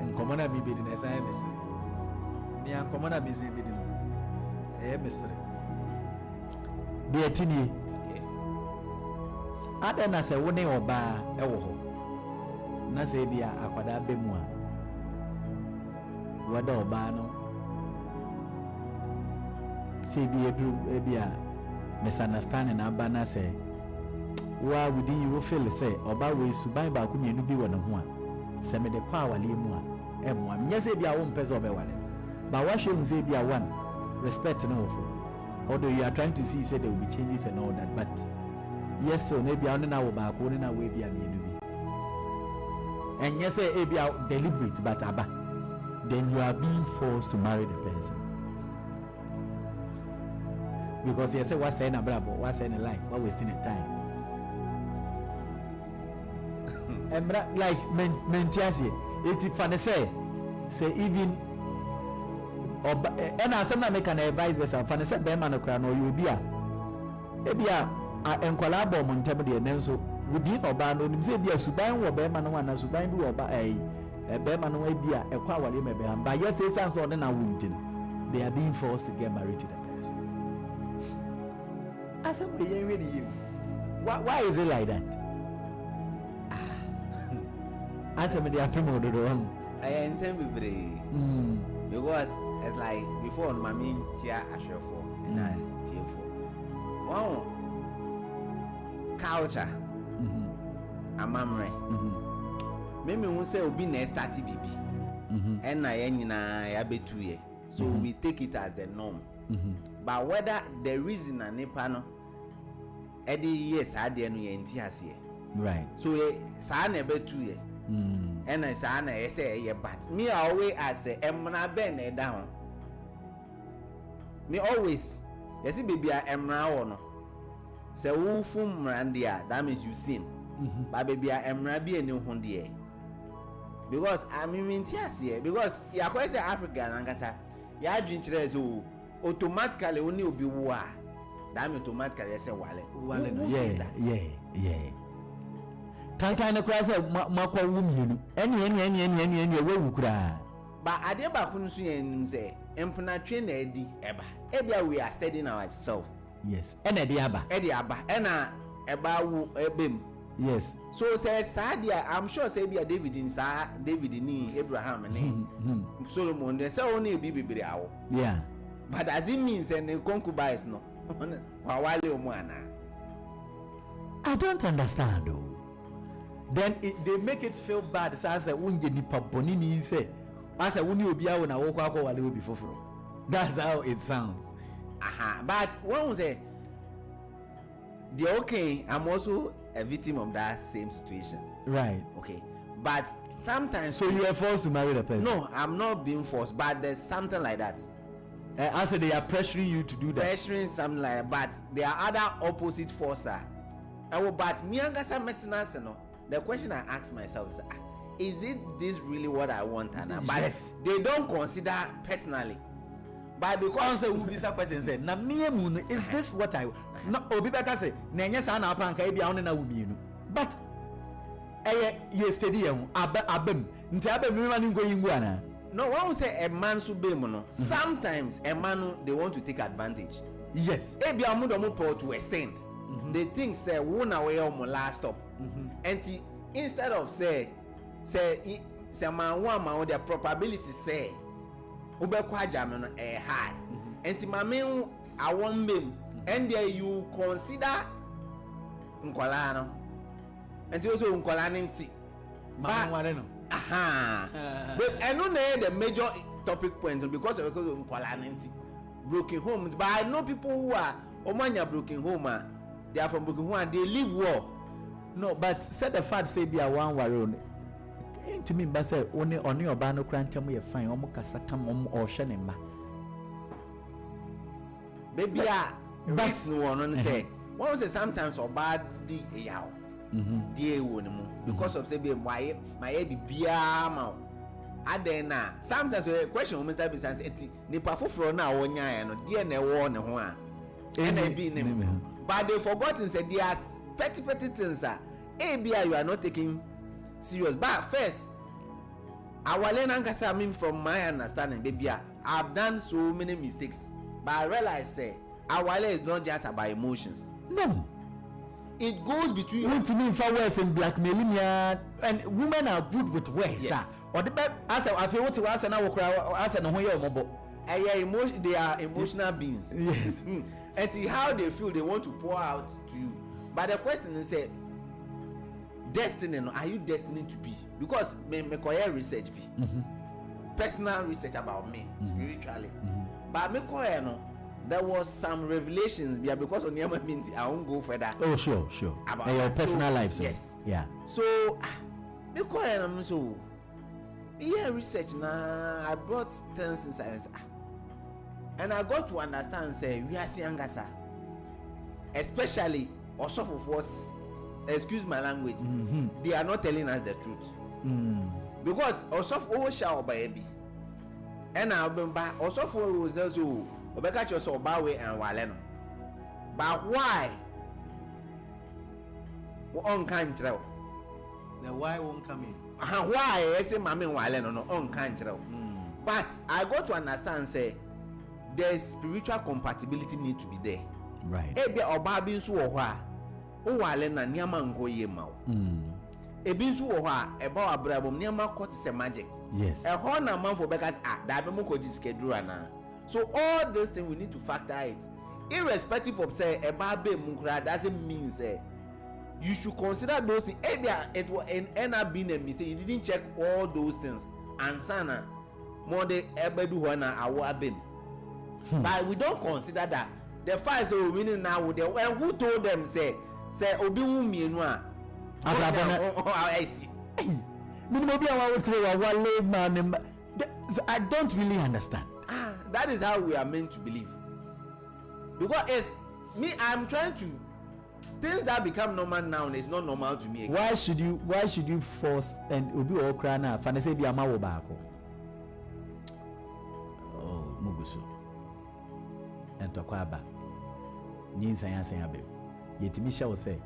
Nkonwa na bibi na esa emesi ni Nkonwa na bizi bibi no emesere de atini ada na se woni oba ewo ho na se bia akwada bemu a wada oba no se bia bia misunderstanding aba na se wa within you feel say oba we suban ba ku mienu bi wona ho a se me de kwa wale mu a emu a nya se bia wo mpese oba wale ba wa hwe hu se bia one respect no wo although you are trying to see say there will be changes and all that, but yes still maybe I don't know about going away be mienu bi and yes say be deliberate but aba then you are being forced to marry the person because you say what's saying about what's saying life what wasting the time and like mentiasi it funny say even and as some make an advice be some funny say be man okra no you be a ebia enkwala bo montem de nen so wudi oba no nim say bia suban wo be man no na suban bi wo ba be man no bia ekwa wale me be am ba yes say sense on na wudi they are being forced to get married to the person asem we yen really you why is it like that asem they are people do wrong I ensem bibre because it's like before my main chair assure for and I tear for wow culture amamre maybe we say obi na start bibi and na yen nyina ya betu ye so we take it as the norm but whether the reason na nipa no e dey yes ade no ye nti ase right so sa na betu ye and I say na say but me always as emna ben na down me always yes baby emra wo no say wo fum mrandia that means you sin but baby emra bi eni ho de because I mean here because ya ko say Africa na ngasa ya adwin kire so automatically oni obi wo a that mean automatically say wale no yeah kan na kura say makwa wu mienu eni wewu kura ba ade ba kunu so yen say empna twe na edi ebia we are studying ourselves yes ena edi aba ena eba wu ebem yes so say sadia I'm sure say bia David ni Abraham ni Solomon they say only e bibere awo yeah but as it means and concubines no wa wale omu ana I don't understand though. Then they make it feel bad say unje nipa boni ni say asa woni obi awo na wo kwa wale obi foforo. That's how it sounds. But one will say the okay I'm also a victim of that same situation, right? Okay, but sometimes so you are forced to marry the person. No, I'm not being forced, but there's something like that. I said they are pressuring you to do that. Pressuring something like that, but there are other opposite forces. But me and Gasa maintenance, no. The question I ask myself is it this really what I want? Yes. But they don't consider personally. But because who this question said, na me mu is this what I no obi beka say na enye sa na apanka e bia won na wumi nu. But yesterday abem nti abem me man ngo yingu ana. No, one will say a man should be no. Sometimes a man they want to take advantage. Yes. E bia mu do mu to extend. They think say won away on last stop. And instead of say man one man their probability say ubekwa jam no high. And my main I want them and there you consider nkwala no. And also nkwala nti. Man one no. But I know the major topic point because of nkwala nti. Broken homes, but I know people who are omanya broken home they are from broken home and they live well. No, but said the fact say be a one worry to me but say only oba no krantem ye fine omo kasa kam omo ohwe ne ma baby but no one say one say sometimes oba di yaw die wo ne mu because of say be my bibia ma adena sometimes the question Mr. Bisan say nipa foforo na wonya ya no die na ewo ne ho a na bi ne mu but they forgotten say they are petty things you are not taking serious. But first awale nankasa, I mean, from my understanding, baby, I've done so many mistakes, but I realize say awale is not just about emotions. No, it goes between. Want to mean for words and blackmailing, and women are good with words. Yes. Or the best, as I feel to us and I will cry, as and where mobile. They are emotional beings. Yes. And how they feel, they want to pour out to you. But the question is, say, destiny, no, are you destined to be? Because me career research be personal research about me spiritually. But me career, no, there was some revelations because of Nyama Minti. I won't go further. Oh, sure. About your personal life, so. Yes. Yeah. So me career, no, so yeah, research now. I brought things inside. And I got to understand, say, we are seeing Angasa, especially also for us, excuse my language, they are not telling us the truth. Because also for shower baby, and I'll be back. Also for was those who catch us or Bawe and Waleno. But why? On country. The why won't come in. Why? I say, Mammy Waleno, no on country. But I got to understand, say, there's spiritual compatibility need to be there. Right. Ebi oba bi nso wo ho a wo wale na niama nko ye ma wo. Ebi nso wo ho a eba wa brabom niama court is magic. Yes. E ho na man for because that be mo ko ji schedule ana. So all these things we need to factor it. Irrespective of say eba be mu kura doesn't mean say you should consider those things. Ebi it will end up being a mistake. You didn't check all those things. Ansana more the ebedu ho na awo abem. But we don't consider that the fact is winning now with them. And who told them say obi wu mienu a I see. I don't really understand. That is how we are meant to believe. Because it's me, I'm trying to things that become normal now is not normal to me again. Why should you force and obi o kra na fa na say bi amawo baako? Oh, muguso. Entokwaba nyinsan yasan abe yetimi hye wo say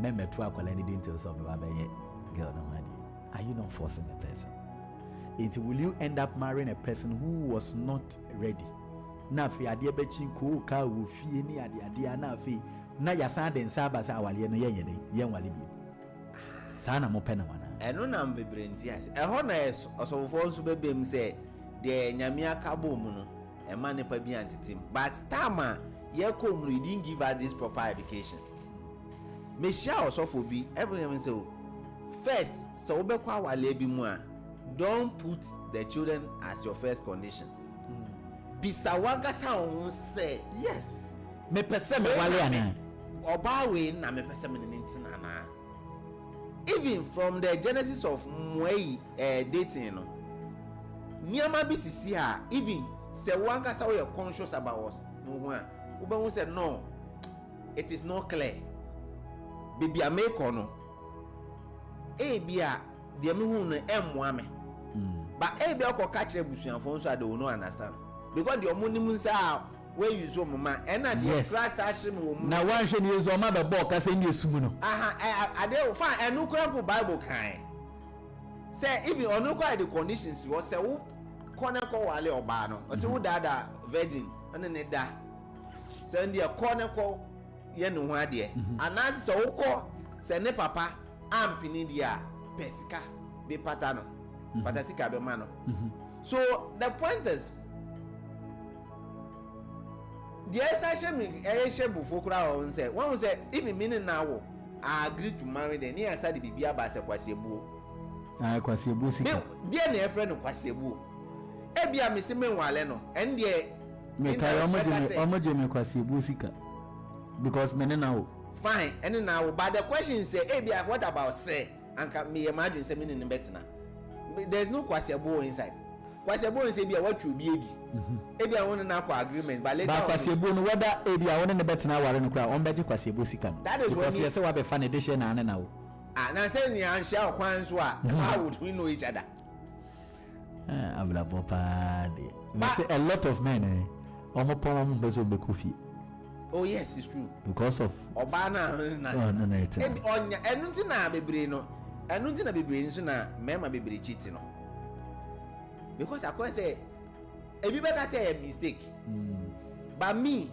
memeto akwala ni details of baba ye girl no hadi. Are you not forcing the person? Will you end up marrying a person who was not ready? Na fi ade be chi ko ka wo fie ni ade na fi na yasan den saba sa awale no yenye de yen wale bi sa na mo pe na wana eno na mbebre ntias e ho na osofo nso bebem say de nyame akabo mu no e ma ne pa bi antetem but tama ye kom no didn't give us this proper education. Me share osofo bi everyone say first so obekwa awale bi mu a don't put the children as your first condition. Bisawaga sound say yes me pese me wale ana oba we na me pese me ntina na. Even from the genesis of mwei dating no niama bi sisi ha even say one kasa we are conscious about us no ho a we say no it is not clear baby ameko no e bia de me hu no emmoa me but e bia ko ka kire busuanfo so they will not understand because the omonim say where you so mama and na the class ashim wo mu na wan hwe ni yeso ma be ball kasa ni esumu no ade fa enu krampo bible kan say even onukwa the conditions was say wo kone ko wale oba no o say wo dada virgin ane ne da send the kone ko ye ne ho ade anase say wo ko say ne papa ampini dia pesika be patano patasika be mano. So the point is the SHM before crowd say one say even meaning now I agree to marry the near side the bibia ba se kwasebo kwasebo sika dia na friend kwasebo e bia me se menwale no en de me kai omoje me kwasebo sika because me now fine and now but the question say e bia what about say anka me imagine say me ne betina there's no kwasebo inside kwasebo say bia what you be edi ebi a won na kwa agreement but later kwasebo no whether ebi a won ne betina ware no kra on beji kwasebo sika no that is what you say wa be fa ne de share na na wo na say ni an share okwan so a how would we know each other abla bopa de me say a lot of men omo pon be so be kofi. Oh yes, it's true because of oba na no onya enu ti na bebre no enu ti na bebre nso na mema bebre cheat no because I could say everybody say a mistake. But me,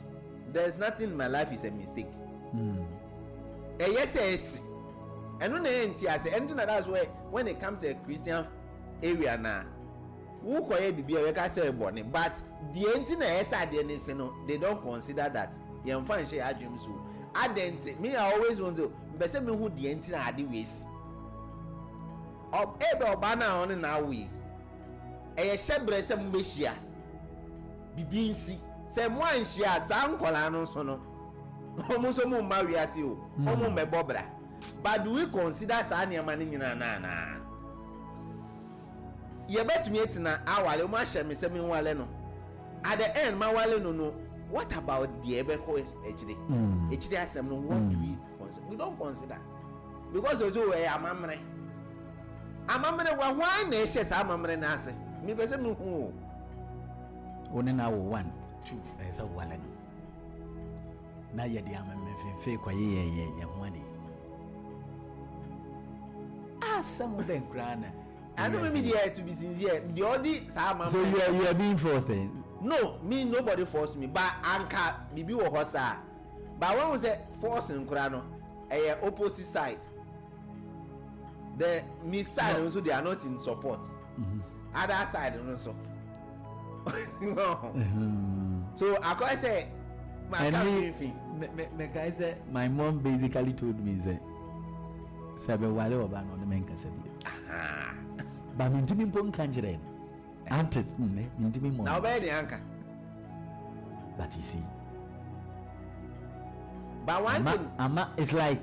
there's nothing in my life is a mistake. Yes. And when I say anything that's where when it comes to a Christian area now, who can be a say born, but the entire they don't consider that. You find share dreams. I didn't me. I always want to be me who the entire are the ways. Of ebe bana on na we. Shebre se mbeshia. Bibinsi. Se mo anhia sa nkola no so no. Omo so mo ma wiase o. Omo mebobra. But do we consider sa niam ani nyina na? Ye betumi etina awale mo ahye me se me wale no. At the end ma wale no. What about the ebeko ejire? Ejire asem no, what do we consider? We don't consider. Because also we amamre. Amamre wa why na ehye sa amamre na ase. Me be se me hu. One na wo 1 2 esa wale no. Na ye de amamre fe kwa ye ho ade. Asem ben krana. I don't mean there to be sincere. The only sa amamre. So you are being forced then. No, me nobody forced me, but anka bibi wo hosa. But when we say force nkura no, opposite side. The me side also they are not in support. Other side also. No. So I can say my guy said my mom basically told me say sabe wale oba no me nka sabe. Ba me ntimi mpo nka njire. Antes, now by the anchor. But you see, but one thing, it's like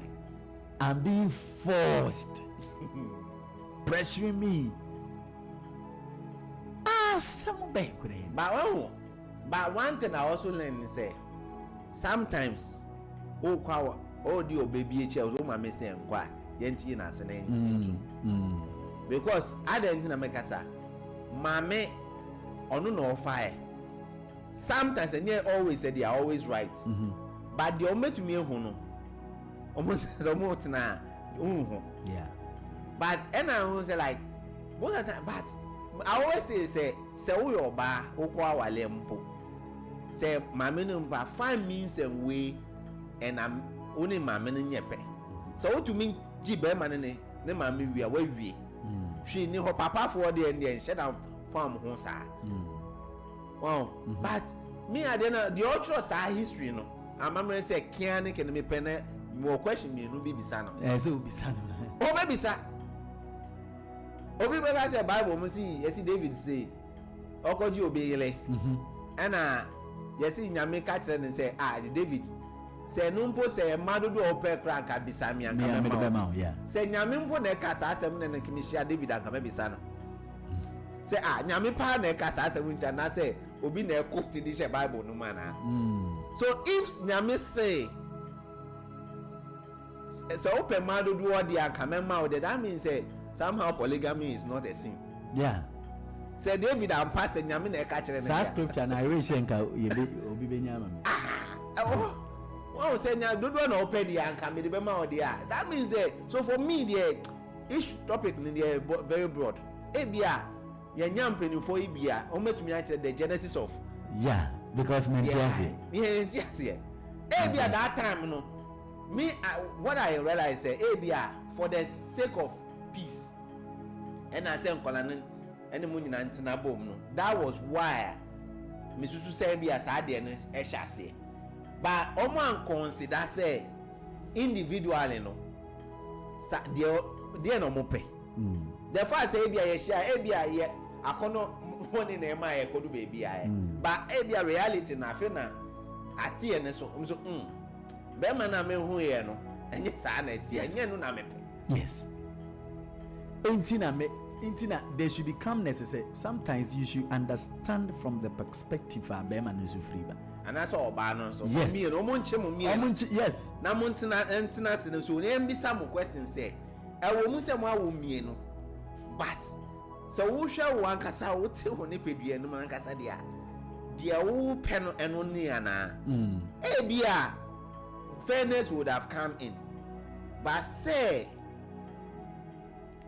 I'm being forced, pressuring me. Some but one thing I also learned is sometimes, the baby child, my messy and quiet, yenty na because I didn't make a Mame ono no fire. Sometimes and they always say they are always right. But the omo to me hu no. Omo na yeah. But and I was like most of the time, but I always say wo your ba okwa wale mpo. Say mame no mpa find means and way and I'm only mame no nyepe. So to me ji be man ne mame wi a wa wi. She ni her papa for the and shut down farm home sir. Wow. But me I don't the ultra side history no. I'm memory say can me pen more question me no be bisano. So bisano. Oh maybe sir. Obi be say Bible mo see yes David say okoji obeyele. And yes nyame ka kire ne say David say no mpo say madodo ope kra nka bisami anka mema. Yeah. Say nyame mpo na ka sa asem na nka mehia David anka mebisa say nyame pa na ka sa asem nta na say obi na cook ti di Bible no mana. So if nyame say so open madodo odi anka mema that means say somehow polygamy is not a sin. Yeah. Say David and pass nyame na ka kire na scripture na I wish nka obi benyama. Wow, say now don't want to open the anchor, me the bema or the that means so for me the issue topic in the very broad. Ebia, ya nyam penny for Ebia, or met me actually the genesis of because Ebia that time no. Me what I realize say Ebia for the sake of peace. And I say Nkonwa and money na bom no. That was why me susu say Ebia sa de no e hye. But omo consider say individually no sa de no mo pe the first say bia ye share bia ye akono money na e ma ye kodu be bia but bia reality na fe na atie ne so be ma na me hu ye no enye sa na tie enye no na me pe. Yes. Intina, there should be calmness. Sometimes you should understand from the perspective of Bema Nuzufriba. And that's all bad. So yes. Me, yes. Na montina sin so be some question say. I will musema wo me no. But so wo hwa wo ankasa wo te ho ne pedua no ankasa dia. Dia wo pen eno ni ana. Bia fairness would have come in. But say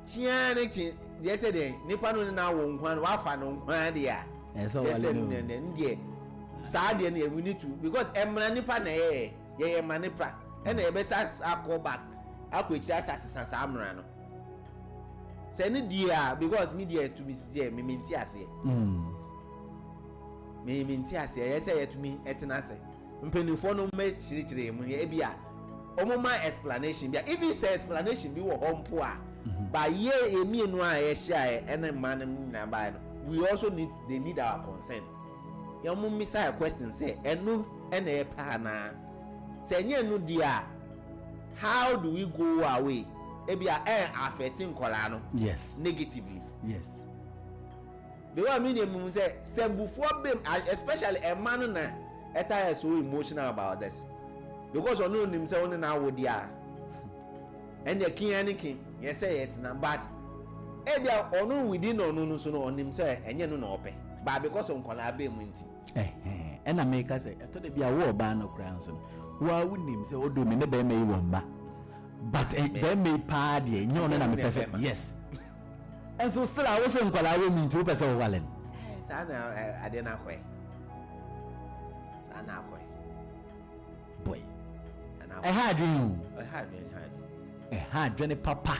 chiane yesterday nipa no na wo nkwan wa fa no nkwan dia yesterday ndie saade na we need to because emra nipa na ye manipa and e be sa akọ back akọ ekira asasa amra no say ni dia because media to be say me menti ase me menti ase ye say yet me etena ase mpenifo no me chirechire mu e bia omoma explanation bia even say explanation bi wo hompo a ba ye emienu a ye share ene man na ba no we also need our consent ya mu misa question say enu ene e pa na say nye enu dia how do we go away ebia affecting kola no yes negatively yes because me dem say before them especially a man na eta is so emotional about this because ono nim say ono na wodia and the king yes say it na but ebia ono within ono no so no onim say enye no na ope but because on kola be mu nti and I make us say to the bia wo ba no kra so wa wunim say odo me ne be me wo mba but be me pa de enye ono na me pese yes and so still I wasn't kola we me to pese wo walen sa na ade na kwe ana kwe boy I had you a hard papa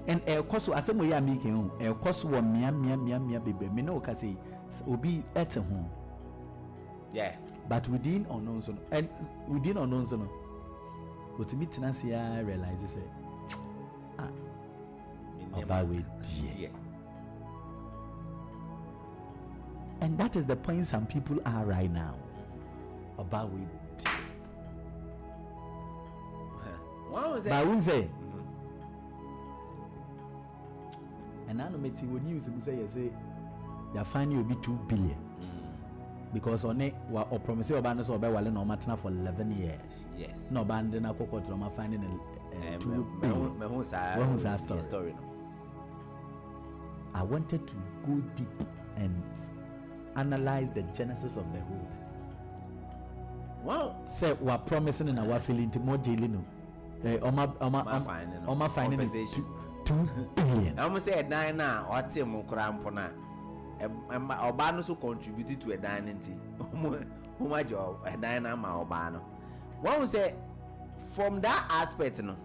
and a course asemo ya mi ken a course wo mia bebe me no ka say obi at home yeah but within unknown so and within unknown so no what me tenance ya realize say about we dear and that is the point some people are right now about we dear what was it but we say and I know me when news say they find you be 2 billion because on it or promise you about so be wale no matna for 11 years yes no band na kokot no finding 2 billion me who sa story no I wanted to go deep and analyze the genesis of the whole thing. Wow say we promising and we feeling to more jailing no finding 2 billion I'm say dan na o te mo kra mpo na oba no so contribute to a dining thing omo jo a dan na ma oba no one say from that aspect no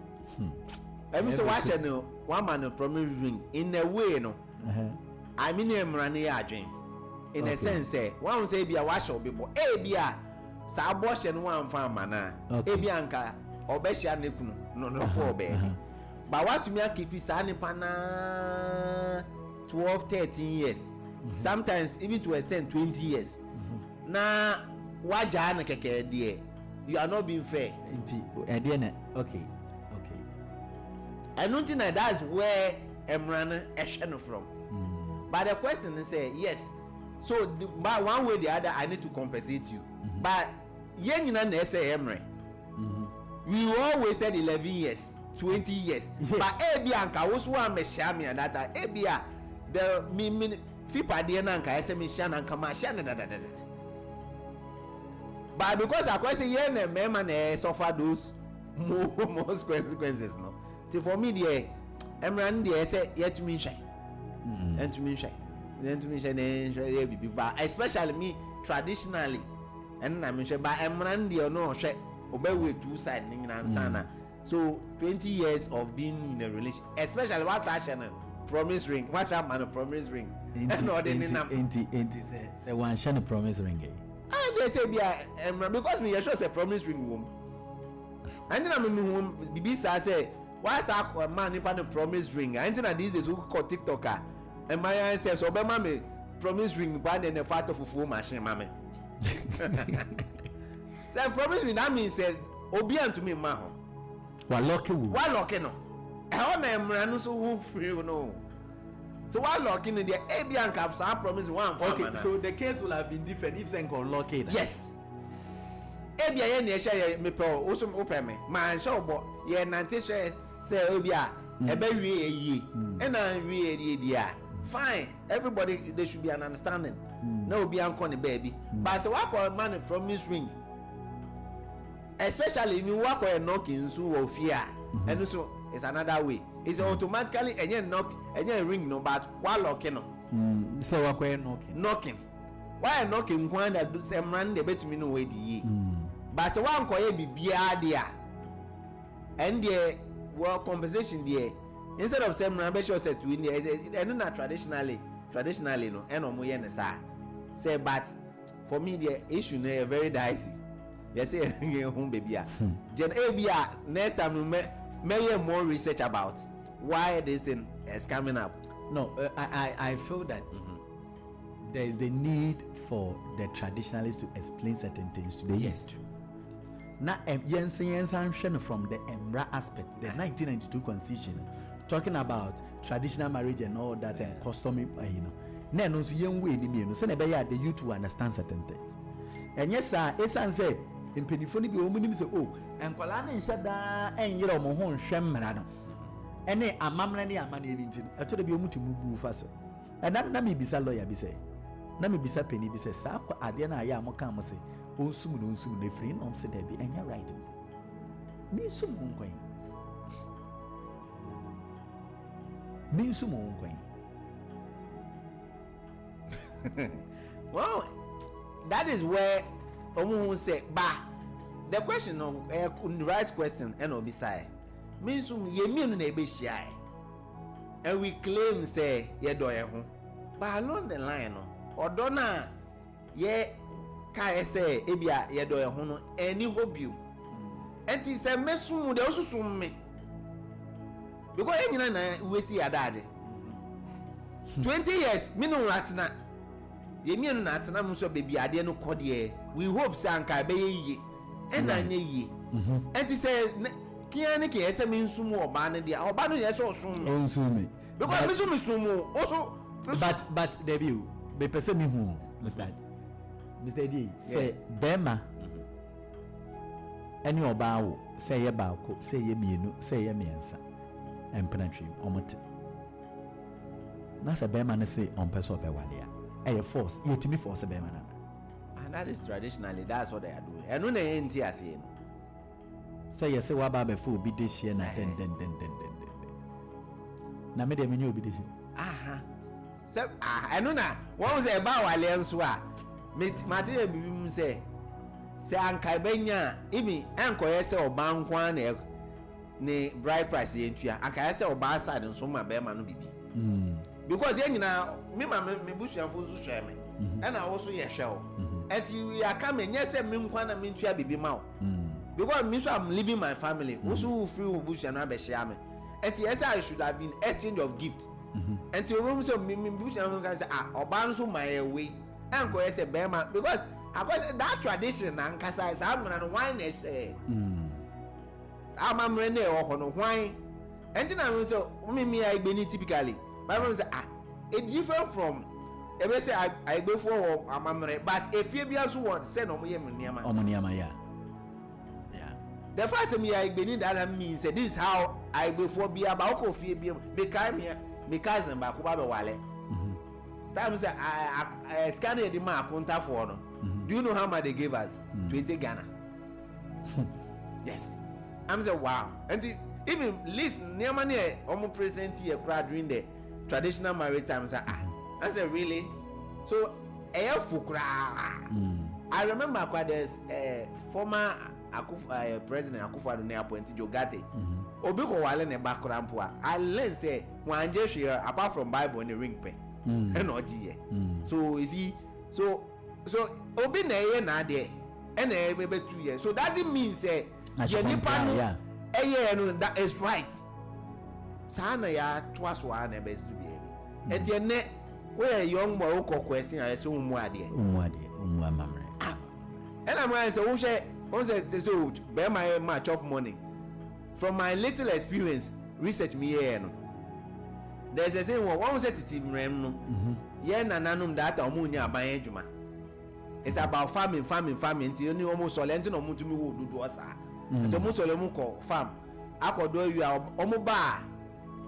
every so watch no one man promise ring in a way no I mean emrane ya adwen in a sense say one say bia wash obi bo bia sa abortion one fan mana bia nka obehia nekunu no for baby but what me keep is na 12-13 years sometimes even to extend 20 years na waja na keke die you are not being fair okay I don't think that's where emran esheno from but the question is say yes so by one way or the other I need to compensate you but yen nyina na say emre we all wasted 11 years 20 years but anka wo so am share me and that the me fipa de na anka ese me share na anka ma share na da but because I say yen na me na suffer those most consequences no so for me the emran de say yet me shine and to me shine but especially me traditionally and na me share but emran de no hwe obey two side ni na sana. So 20 years of being in a relationship, especially what's actually promise ring. Watch out, man, a promise ring. Say one shiny promise ring. And they say, because me, sure say promise ring woman. And then I'm in Bibi say, what's up, man, if I promise ring? And then these days who call TikToker. And my aunt says, so, but mommy, promise ring, but then a fat of a full machine, mommy. So, promise ring, that means, said, Obian to me, maho. Wa lucky no e ho na emra no so wo free no so while lucky no the abian caps I promise one for okay so the case will have been different if sen call lucky yes abia ye na share me pe o so open me man show bo ye nante share say abia e be wie eyi e na wie e dia fine everybody there should be an understanding no obi anko ne baby but say what call man promise ring especially if you work or knock in so of fear and so it's another way it's automatically any ring no, but while locking no. So we're knocking. Why knocking one that do some run the bet me no way the but so one koye bibia dia and the work compensation there instead of some run be sure set to and not traditionally no and no moye na say but for me the issue na very dicey. Yes, home baby. Then next time may more research about why this thing is coming up. No, I feel that there is the need for the traditionalists to explain certain things to the youth. Now, Jensen from the Emra aspect, the 1992 Constitution, talking about traditional marriage and all that and customary, no, young way, the youth to understand certain things. And yes, sir, Esan said, in Penifoni be woman say, oh, and Colana and Shada and Yero Mohon Shem and a mamma and money in I told the woman to move faster. And that Nami Bisa lawyer be say, Nami Bisa penny be say, Sako Adiana Yamokama say, oh, soon, they free, say there be and you're right. Me some moon Me some moon Well, that is where Omu say, bah. The question of the right question and obisai means ye mean na be shy. And we claim say ye do ye ho. But along the line no, odona ye kai say ebia ye do ye ho no any hope you. And it say mesum de also sum me. Because enyina na waste ya dade. 20 years me no ratna. Ye me no natna mu so baby ade no kode. We hope say anka be ye. And I ye. And he said, Kiani can say mean sumo or banner, or banner, yes, or soon. Because Miss Sumo also. But debut, be person me who, Mr. D. Say, Bema. And your bow, say ye bow, say ye me, say ye me answer, and penetrate omot. That's a Bema say on person per 1 year. A force, you to me force a Bema. And that is traditionally, that's what they are doing. And when they ain't here saying, say, yes, what about before be this year, then. Now, made a menu be this year. Aha. So, I know now. What was it about Alliance? Matilda Bim say, Uncle Benya, Imi, Uncle Essa or Bankwan, ne bride price the entry. Uncle Essa or bar side and so my bear man be. Because then now, me, my bush and fools share me. And I also hear show. Until we are coming, yes, and Minkwana mean to be mouth. Because means I'm leaving my family, also free bush and Abbe Shame. And yes, I should have been exchange of gifts. Until rooms of bush and can say, or bounce my way. And go as a bearman because I was that tradition and Casa I'm on wine. I'm Rene or on wine. And then I will say, me, I been typically. My mom said, it's different from. Ebe say I go for amamre, but if you be also want say no moye mniama. Omniama yeah. The first time I been that means this is how I go for be about coffee be me cousin ba ko ba be wale. Time say I scan the man contact for no. Do you know how much they gave us? 20 Ghana. Yes. I'm say wow. And even listen near money almost present here crowd during the traditional marriage times I said, really? So, I remember there's former President Akufo-Addo appointed Jogate. Obiko wale ne background. I learned say one just apart from Bible and the ring pen. And so is he? So Obi na ye na there. And maybe 2 years. So does it mean say Jennifer that is right? Sana ya twice one best to be. And your net. Where a young boy who question I say umwadi. And I'm going to say, so bear my chop money. From my little experience, research me here. There's a saying one was at the rem. Yen and nanum that amunia by Juma. It's about farming till you almost solent no mutu me do us. The most of farm. I could do you are omoba.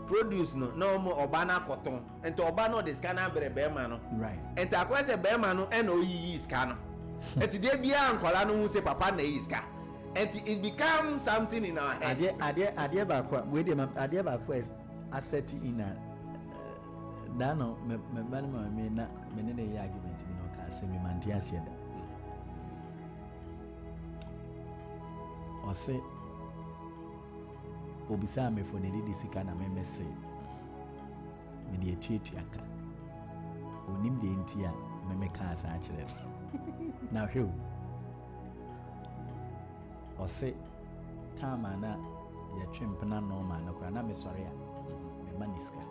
Produce no more Obana cotton and to Obano the scanner bear man. Right. And to acquire a bear man and OE scanner. And today be an Colano who say Papa Neiska. And it becomes something in our head. Idea about wait a idea about quest. asset in a Dano, me na menene argument me no ka say me mantia sheda. O say obisa me for ne di sika na me message. Me de etuetu aka. Onim de ntia me ka asa a kire. Na hwe o say time na ya twempena no ma na kura na me sori a me maniska.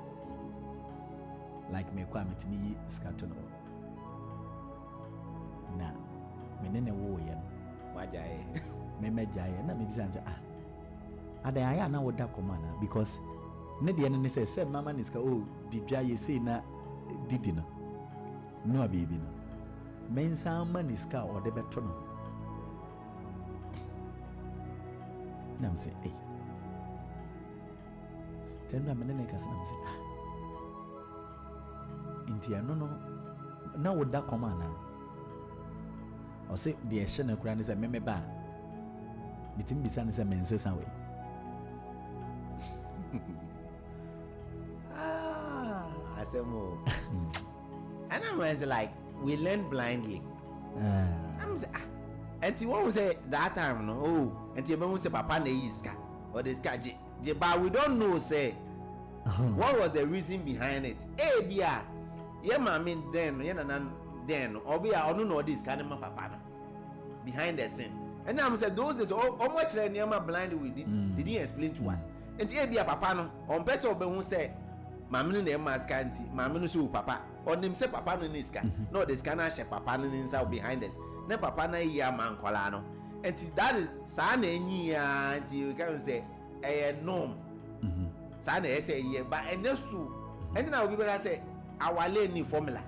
Like me kwa metimi skato no na menene wo ye no wajaye me mejaye na me bisa say ada ya na wo da komana because ne de ne say mama niska dibia ye say na didi no no abibi no mensa maniska o de beto no na me say tena menene ka say na me say intia no na wo da koma na o se de ehye na kura ne se meme ba bitim bisa ne se mensesa we asemo and I'm like we learn blindly I'm say and you won't say that time no and you won't say papa na iska or this guy but we don't know say what was the reason behind it bia yeah, mommy, then, then, or be our no this kind of papa behind the scene. And I'm saying those that how much near my blind we did, they didn't explain to us. And here be a papa no, on person who say, Mamma name mascanti, Mamma so papa, or them say papa in this can, no, this can I share papa inside behind us. Ne papa na ya man colano. And that is Sana until you can say a norm. Sana say, yeah, but and that's true. And then I will be able to say, our lane formula.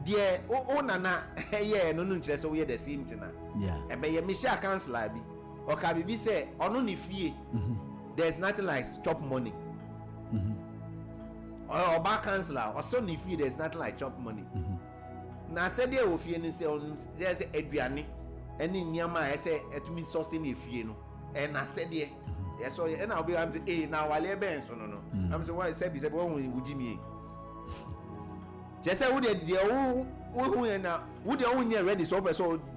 Dear, nana, yeah, no, interest, so we are the same thing. Yeah, and by your Michelle Council, or Kabibi say, on only fee, there's nothing like chop money. Or back counselor, or Sonny fee, there's nothing like chop money. Now, said there will fee and say, there's Adriani, and in Yama, I say, to me, sustain if you know, and I said, yeah, yes, so, and I'll be able to, now I'll let Ben, so no. I'm so why I said, would Jimmy. Just say would the would the only ready so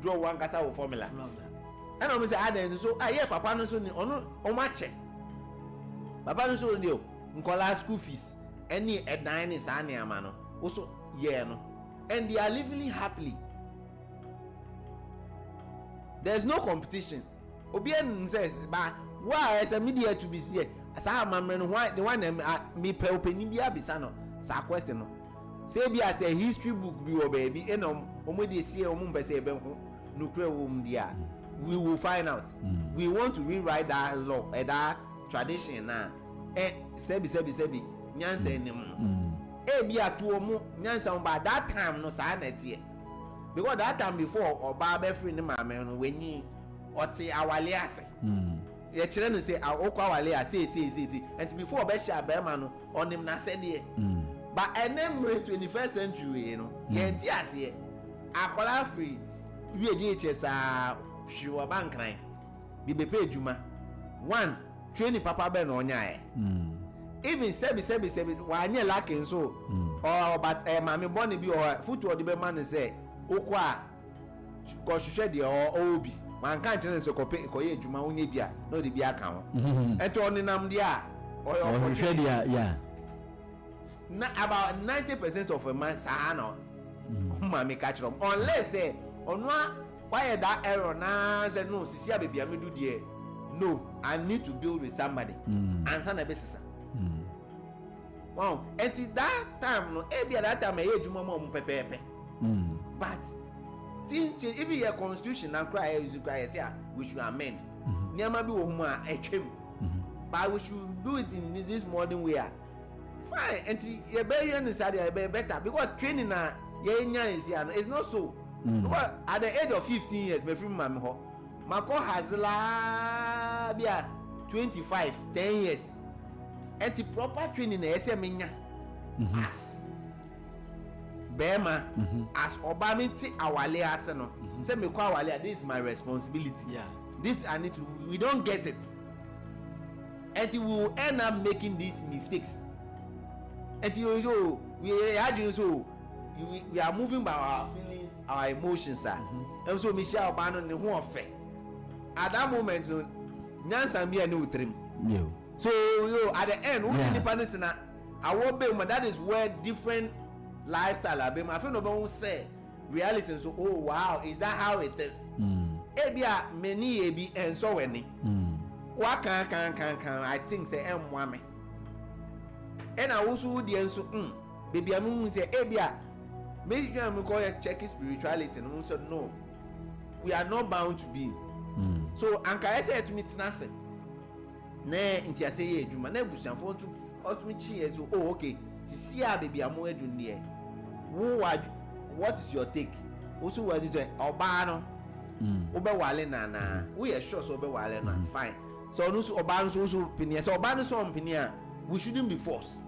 draw one casa formula. And I say I so yeah papa no so on match. Papa no so ndio nkola school fees any a dine is aniama no also yeah no and they are living happily. There's no competition. Obian says but why as a media to be here as I am why the one me pe opening bia bisa no sa question no. Say be as a history book be or baby and omodi see pese be ho nukre wom dia we will find out. We want to rewrite that law that tradition na sebi nyansa enim be atu omo nyansa ba that time no sa na tie because that time before oba be free ni maame no wenyi oti awale ase ye kire no say okwa awale ase and before be sha be ma no onim na se de but and then 21st century, you know, yenti ase akola free we GHS sure bank nine be pay juma one training papa be no nya even sebi wa nya lacking so or but mama born be or football the be man say okwa ko hwehwe de obi man kan kire so ko ye juma onye bia no de bia kan ho ento onenam de a o hwehwe de yeah. About 90% of a man sahano mama catch them unless say onwa why that error na say no sisia baby am do there no I need to build with somebody answer na besisa wow until that time no e bia that time e ejuma mo pepepe but if your constitution and cry is cry say we should amend niama bi wo hu a etwem but we should do it in this modern way. Fine, and you better because training is not so. Because at the age of 15 years, my friend Mako has 25, 10 years. And the proper training is as Bema as Obama our lay asano. Say me this is my responsibility. Yeah. This I need to we don't get it. and we will end up making these mistakes. And we are moving by our feelings, our emotions, and so Michelle Bannon the whole effect. At that moment, no, Nancy and me a new trim. So at the end, we independent na. I won't be, that is where different lifestyle are. My friend will say reality. So, oh wow, is that how it is? Ebia many ebi and so any. What can I think say woman. And I also would answer, baby, I'm say ebia. Maybe I'm going to check spirituality and also no, we are not bound to be. So, Anka I said to me, Tinase, ne inti say ye juma ne busan for to ultimately so oh okay see baby I'm more doing there. What is your take? Also, what you say? Obano, Obe Wale na we are sure so Obe Wale na fine. So, no, Obano so opinion. So, Obano so opinion. We shouldn't be forced.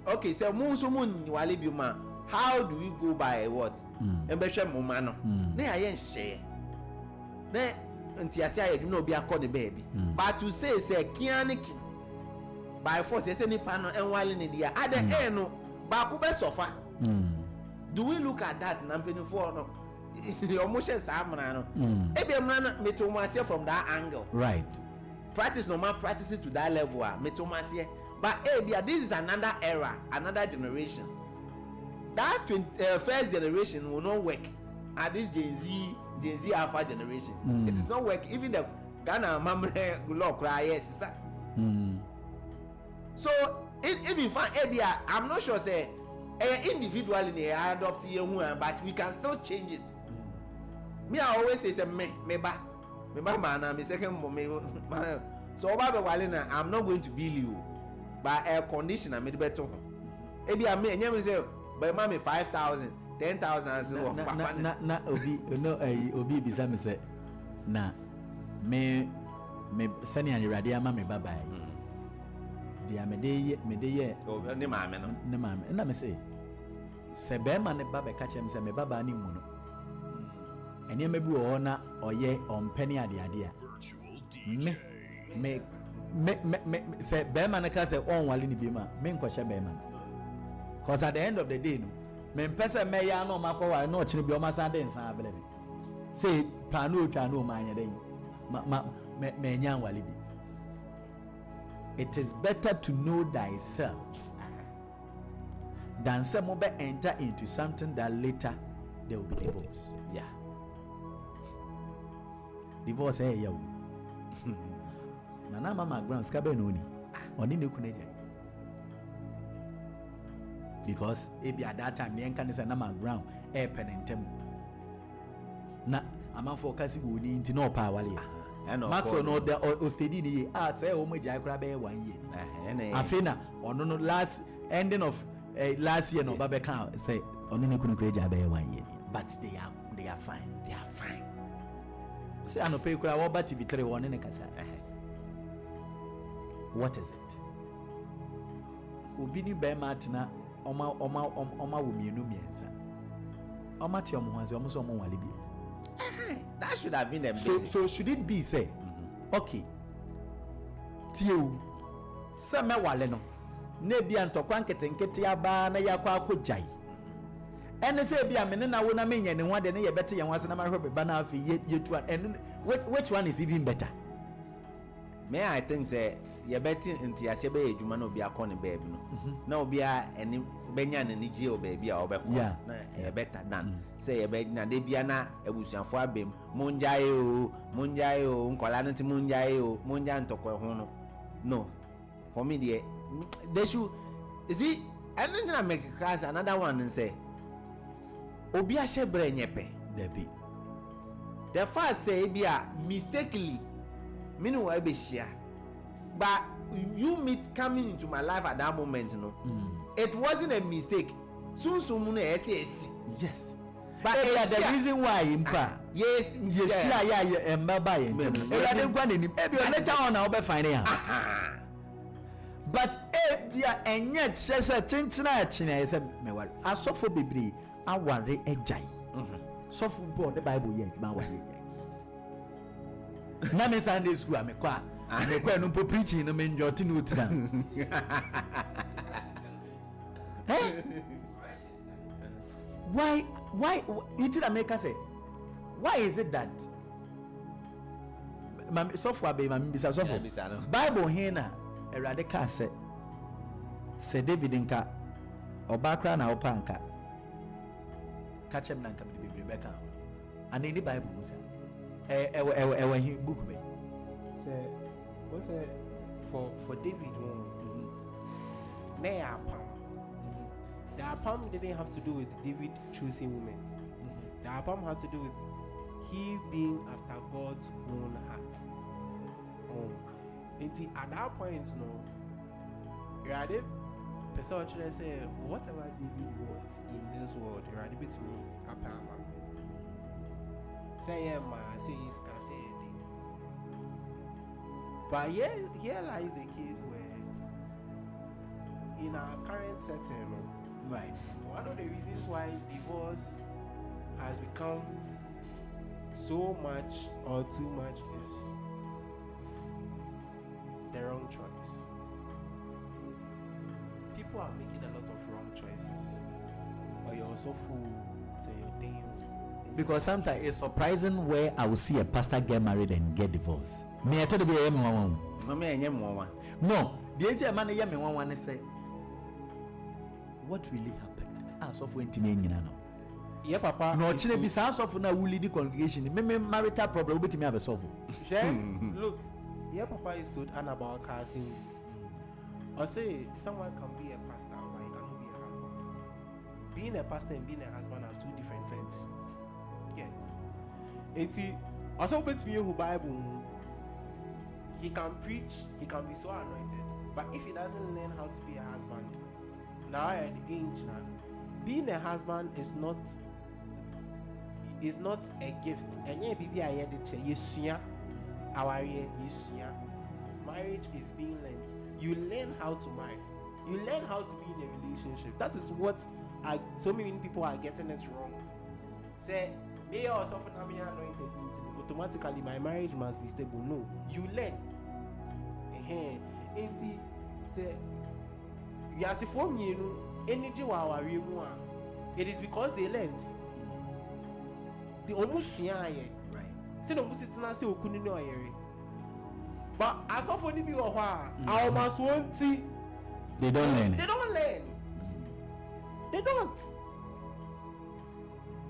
Okay, so Moon Wale Buma. How do we go by what? Embeshe Momano. Ne I ain't share. Ne Ntiasia you know be a call the baby. But to say Kianiki by force, say any panel and while in the at the end no Bakube sofa. Do we look at that and I'm paying for no? The emotions are no. Maybe I'm not metomasia from that angle. Right. Practice normal practices to that level, metomasia. But this is another era, another generation. That first generation will not work at this Gen Z Alpha generation. It is not work. Even the Ghana Mamre law cry yes. So if you find I'm not sure say individually I adopt you, but we can still change it. Me I always say me man, me second so I'm not going to bill you by a condition I made better. Maybe I may say but mommy 5,000, 10,000 so na obi no obi bisa me say na me sani ani rade ama me baba dia me de ye o ne maame na me say se be ma ne baba ka chem say me baba ni mu no ene me bi o na oye ompani ade a me say be ma ne ka say on wale ni bi ma me nkwache be ma. Because at the end of the day, no, me pesa me ya no makowa no chini bi o masande nsan abele me. Say plano manya den. Me nyan wale bi. It is better to know thyself than some be enter into something that later there will be divorce. Yeah. Divorce yo. Nana mama ground skabe no ni. Oni ne kuneja. Because maybe at that time, the encan is a number ground, air pen and tem. Na, I'm for Cassie would need no power. Maxo no the Ostedini, say, oh, my Jackrabe 1 year. Afina, or no last ending of last year, no Babeca say, only couldn't create Jabe 1 year. But they are fine. They are fine. Say, I no pay crowd, but if you tell one in a casa. What is it? Ubini Bear Martina. Oma womienu mienza. Oma ti omuhanzi omuso omu walibi. That should have been them. So should it be say, okay. Tiu se me wale no. Na bia ntokwa nketenkete aba na yakwa akojai. Ene se bia me na wo na menye ne ho de ne ye bete ye ho ase na ma hwe be na afi yetu and which one is even better? Me I think say ye beti nti ase be edwuma na obi akọ ne baby no na obi a eni benya ne nije o baby a obekọ na ye better than say ye be na de bia na ebusuafo abem munjaye o nkola no ti munjaye o munja ntokọ ho no for me they should is it anything that make class another one and say obi a shebre nyepe debi the first say bia mistakenly meaning we be share. But you meet coming into my life at that moment, you know. It wasn't a mistake. Soon, yes. But the reason why impa. Yes, yeah, mbaba later on I'll be finding out. But and yet says a tintina china is a mewar. I suffer bibri, I worry a jai. So from the Bible yet, my way. Name Sunday school, I'm a qua. Me kwa no preaching no me njoti no tina. Why you did America say why is it that software be mami bisa software Bible here na erade ka say David nka obakra na opanka ka chem na nka be beka and in the Bible say ewe hi book be say what's it for David may apam the apam didn't have to do with David choosing women. The apam had to do with he being after God's own heart. At that point, no, rather, person should say whatever David wants in this world, rather be to me apam. Say yeah, man, say is can say thing. But here lies the case where in our current setting, right, one of the reasons why divorce has become so much or too much is the wrong choice. People are making a lot of wrong choices, or you're also fool to your damn. Because sometimes it's surprising where I will see a pastor get married and get divorced. Me I thought to be a one. No, the agent man me one say what really happened? As of when Timmy yeah, Papa. No, chile be sounds of na will lead the congregation. Me marital problem will be me have a solve. Look, yeah, Papa is stood and about casting. Or say someone can be a pastor, but he cannot be a husband. Being a pastor and being a husband are two different things. Yes. And see, also bet me who Bible. He can preach, he can be so anointed, but if he doesn't learn how to be a husband, now at the age now, being a husband is not a gift. And yeah, baby, I heard it. Yes, our yes, marriage is being learned. You learn how to marry. You learn how to be in a relationship. That is what so many people are getting it wrong. Say, may also for me anointed automatically my marriage must be stable. No, you learn. Say, yes, if for me, energy it is because they learned. They almost right. Say no music na say okunu no ayere. But as of only be I almost want to. They don't learn. They don't learn. They don't.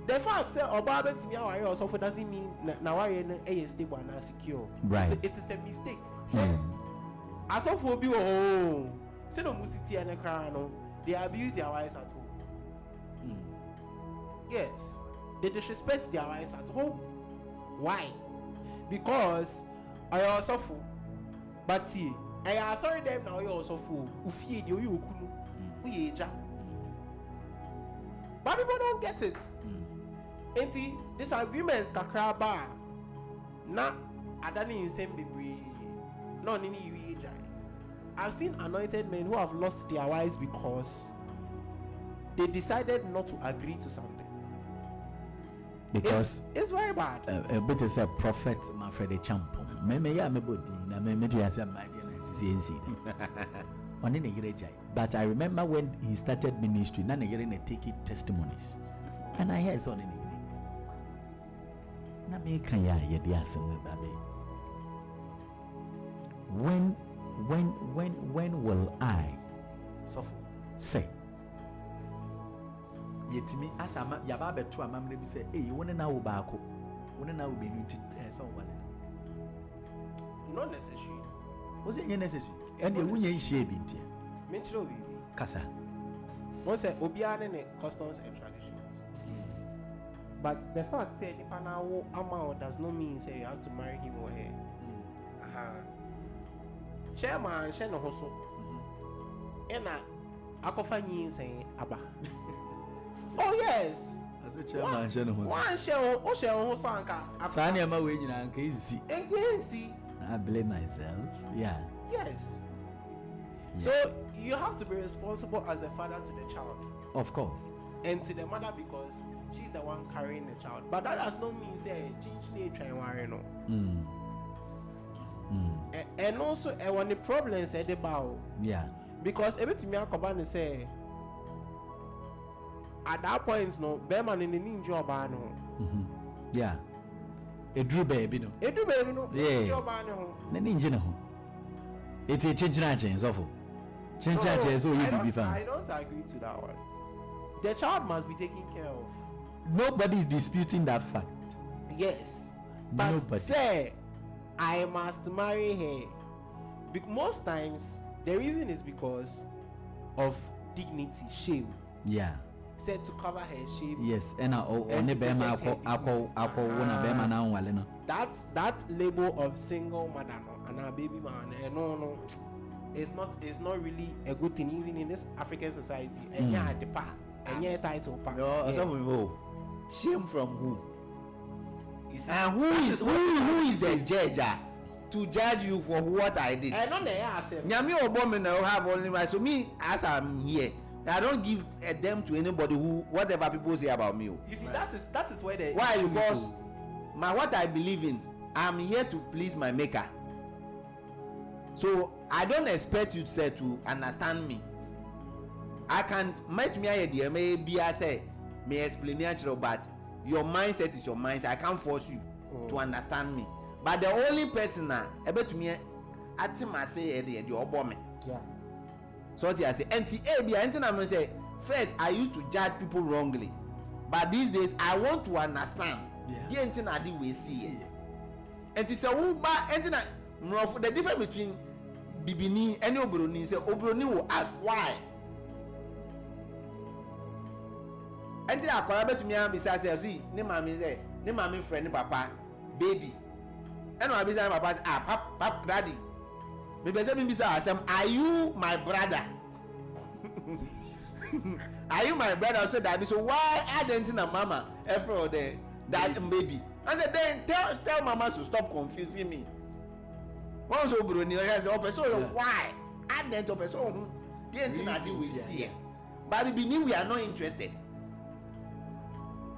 The fact say oba bet me aware also doesn't mean na why na stable and secure. Right. It is a mistake. As of be say no music and no, they abuse their wives at home. Yes, they disrespect their wives at home. Why? Because I also fool. But see, I sorry them now. You also fool. Ufie you kunu. Uyeja. But people don't get it. Enti disagreements kakra ba na adani insane baby. No nini uyeja. I've seen anointed men who have lost their wives because they decided not to agree to something. Because it's very bad. A bit is a prophet, my friend, a champion. But I remember when he started ministry, none again taking testimonies, and I heard something. When will I say? Yetimi asama yaba beto amamre bi say eh woni na wo baako woni na wo benu ti so wale not necessary. Was it necessary? And you wunya nhie bi ntia menchiro bibi kasa won say obiara ne customs and traditions. But the fact say nipa na wo amount does not mean say you have to marry him or her. Chairman she no ho so ena akofa nyin say aba. Oh yes. As a chairman, one share also anka. Sani ama we nyina anka easy. Easy. I blame myself. Yeah. Yes. So you have to be responsible as the father to the child. Of course. And to the mother because she's the one carrying the child. But that does not mean say change nature and worry no. And also when the problem said about because everything me akọba say at that point no Bearman in the ninja oba no Edru baby no ninja oba no na ninja no it's a change of change so you be fine. I don't agree to that one. The child must be taken care of. Nobody is disputing that fact. Yes, but nobody. Say I must marry her. Most times the reason is because of dignity, shame. Said to cover her shame. Yes, and that label of single mother and a baby man, no, it's not really a good thing even in this African society. And yeah, the part, and yeah, title part. Shame from who? And who is the judge to judge you for what I did? I don't know. Nyami Obama now have only my so me as I'm here. I don't give a damn to anybody who whatever people say about me. You see, that is where the why because what I believe in, I'm here to please my maker. So I don't expect you to say to understand me. I can make me idea maybe I say may explain natural, but your mindset is your mindset. I can't force you to understand me. But the only person able to me at my say the Obama. So I say anything I'm say first I used to judge people wrongly. But these days I want to understand. The anything I do we see. And it's a the difference between Bibini and Obroni say Obroni will ask why. And then I to me besides see ne mommy friend ne papa baby. And I beside papa say pap daddy. Me be say me beside are you my brother? Are you my brother? So that so why I didn't know mama every day that baby? I said then tell mama to stop confusing me. Once Obroni I say why? I didn't person the anything we see. But Bibini we are not interested.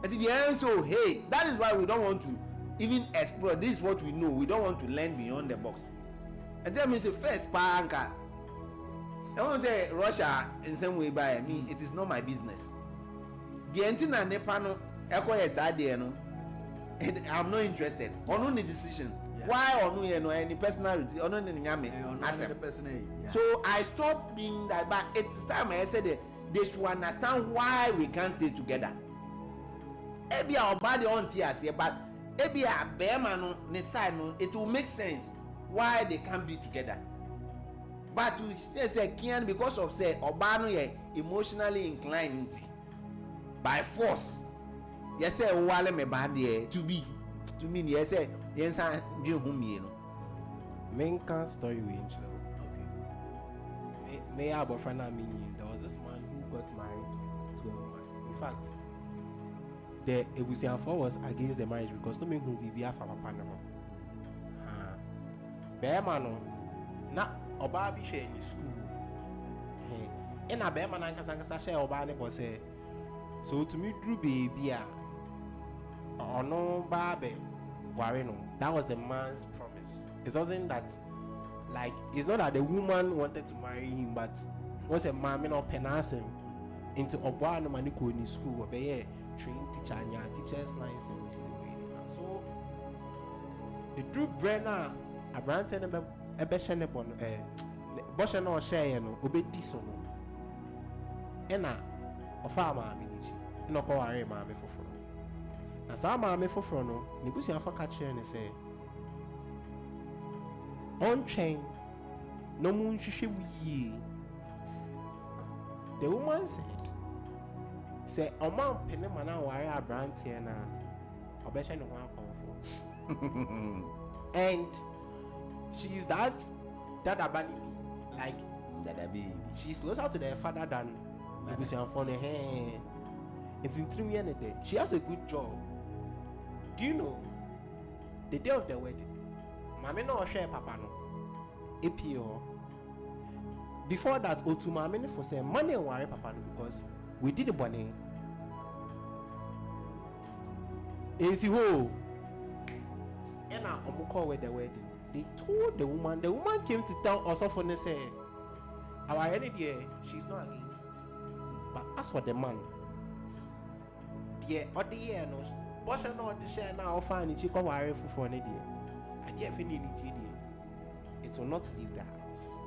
At the end, so hey, that is why we don't want to even explore. This is what we know. We don't want to learn beyond the box. And tell me, say first, Panka. I want to say Russia in some way by me. It is not my business. The antenna nepano echo is idea no, and I'm not interested. On only decision. Why or no any personality or no any So I stopped being that. But it's time I said they should understand why we can't stay together. Ebi our body on tears here, but ebi a bearman no ne side no, it will make sense why they can't be together. But we say can't because of say oba no ye emotionally inclined by force. Yes say wale me bad there to me yes say yes I do whom you know. Main can story we intro. Okay. May I boyfriend there was this man who got married to a woman. In fact, the Ebusianfo was against the marriage because no man who be for papa no. Bearman no na oba bi share in school. And a bearman and Casancasa share oba ne was say so to me drew baby or no babe varino. That was the man's promise. It wasn't that like it's not that the woman wanted to marry him, but was a man or penasem into oba no maniko in school be trained teacher and your teacher's license in the way. So the Drew Brenner a brand and a beshen upon a Boshan or share no obey this one. Ena a farmer minichi, no call a mammy for front. Now, some mammy for front, Nibusia for catcher and say, on chain, no moon she ye. The woman said, say, a man penamana wire a brand here now, a beshen one comfort. And she's that Abani be like that baby. She's closer to their father than the Busian for her. It's in 3 years a day. She has a good job. Do you know the day of the wedding? Mammy no share papa no. APO. Before that, Otu Mammy for say money and worry papa no because we did the money. And see who. And now I'm call with the wedding. They told the woman came to tell us off and say, our idea, she's not against it. But as for the man, yeah, or the year no, what's not to share now, find it, you come worry for an idea. And if you need it, it will not leave the house.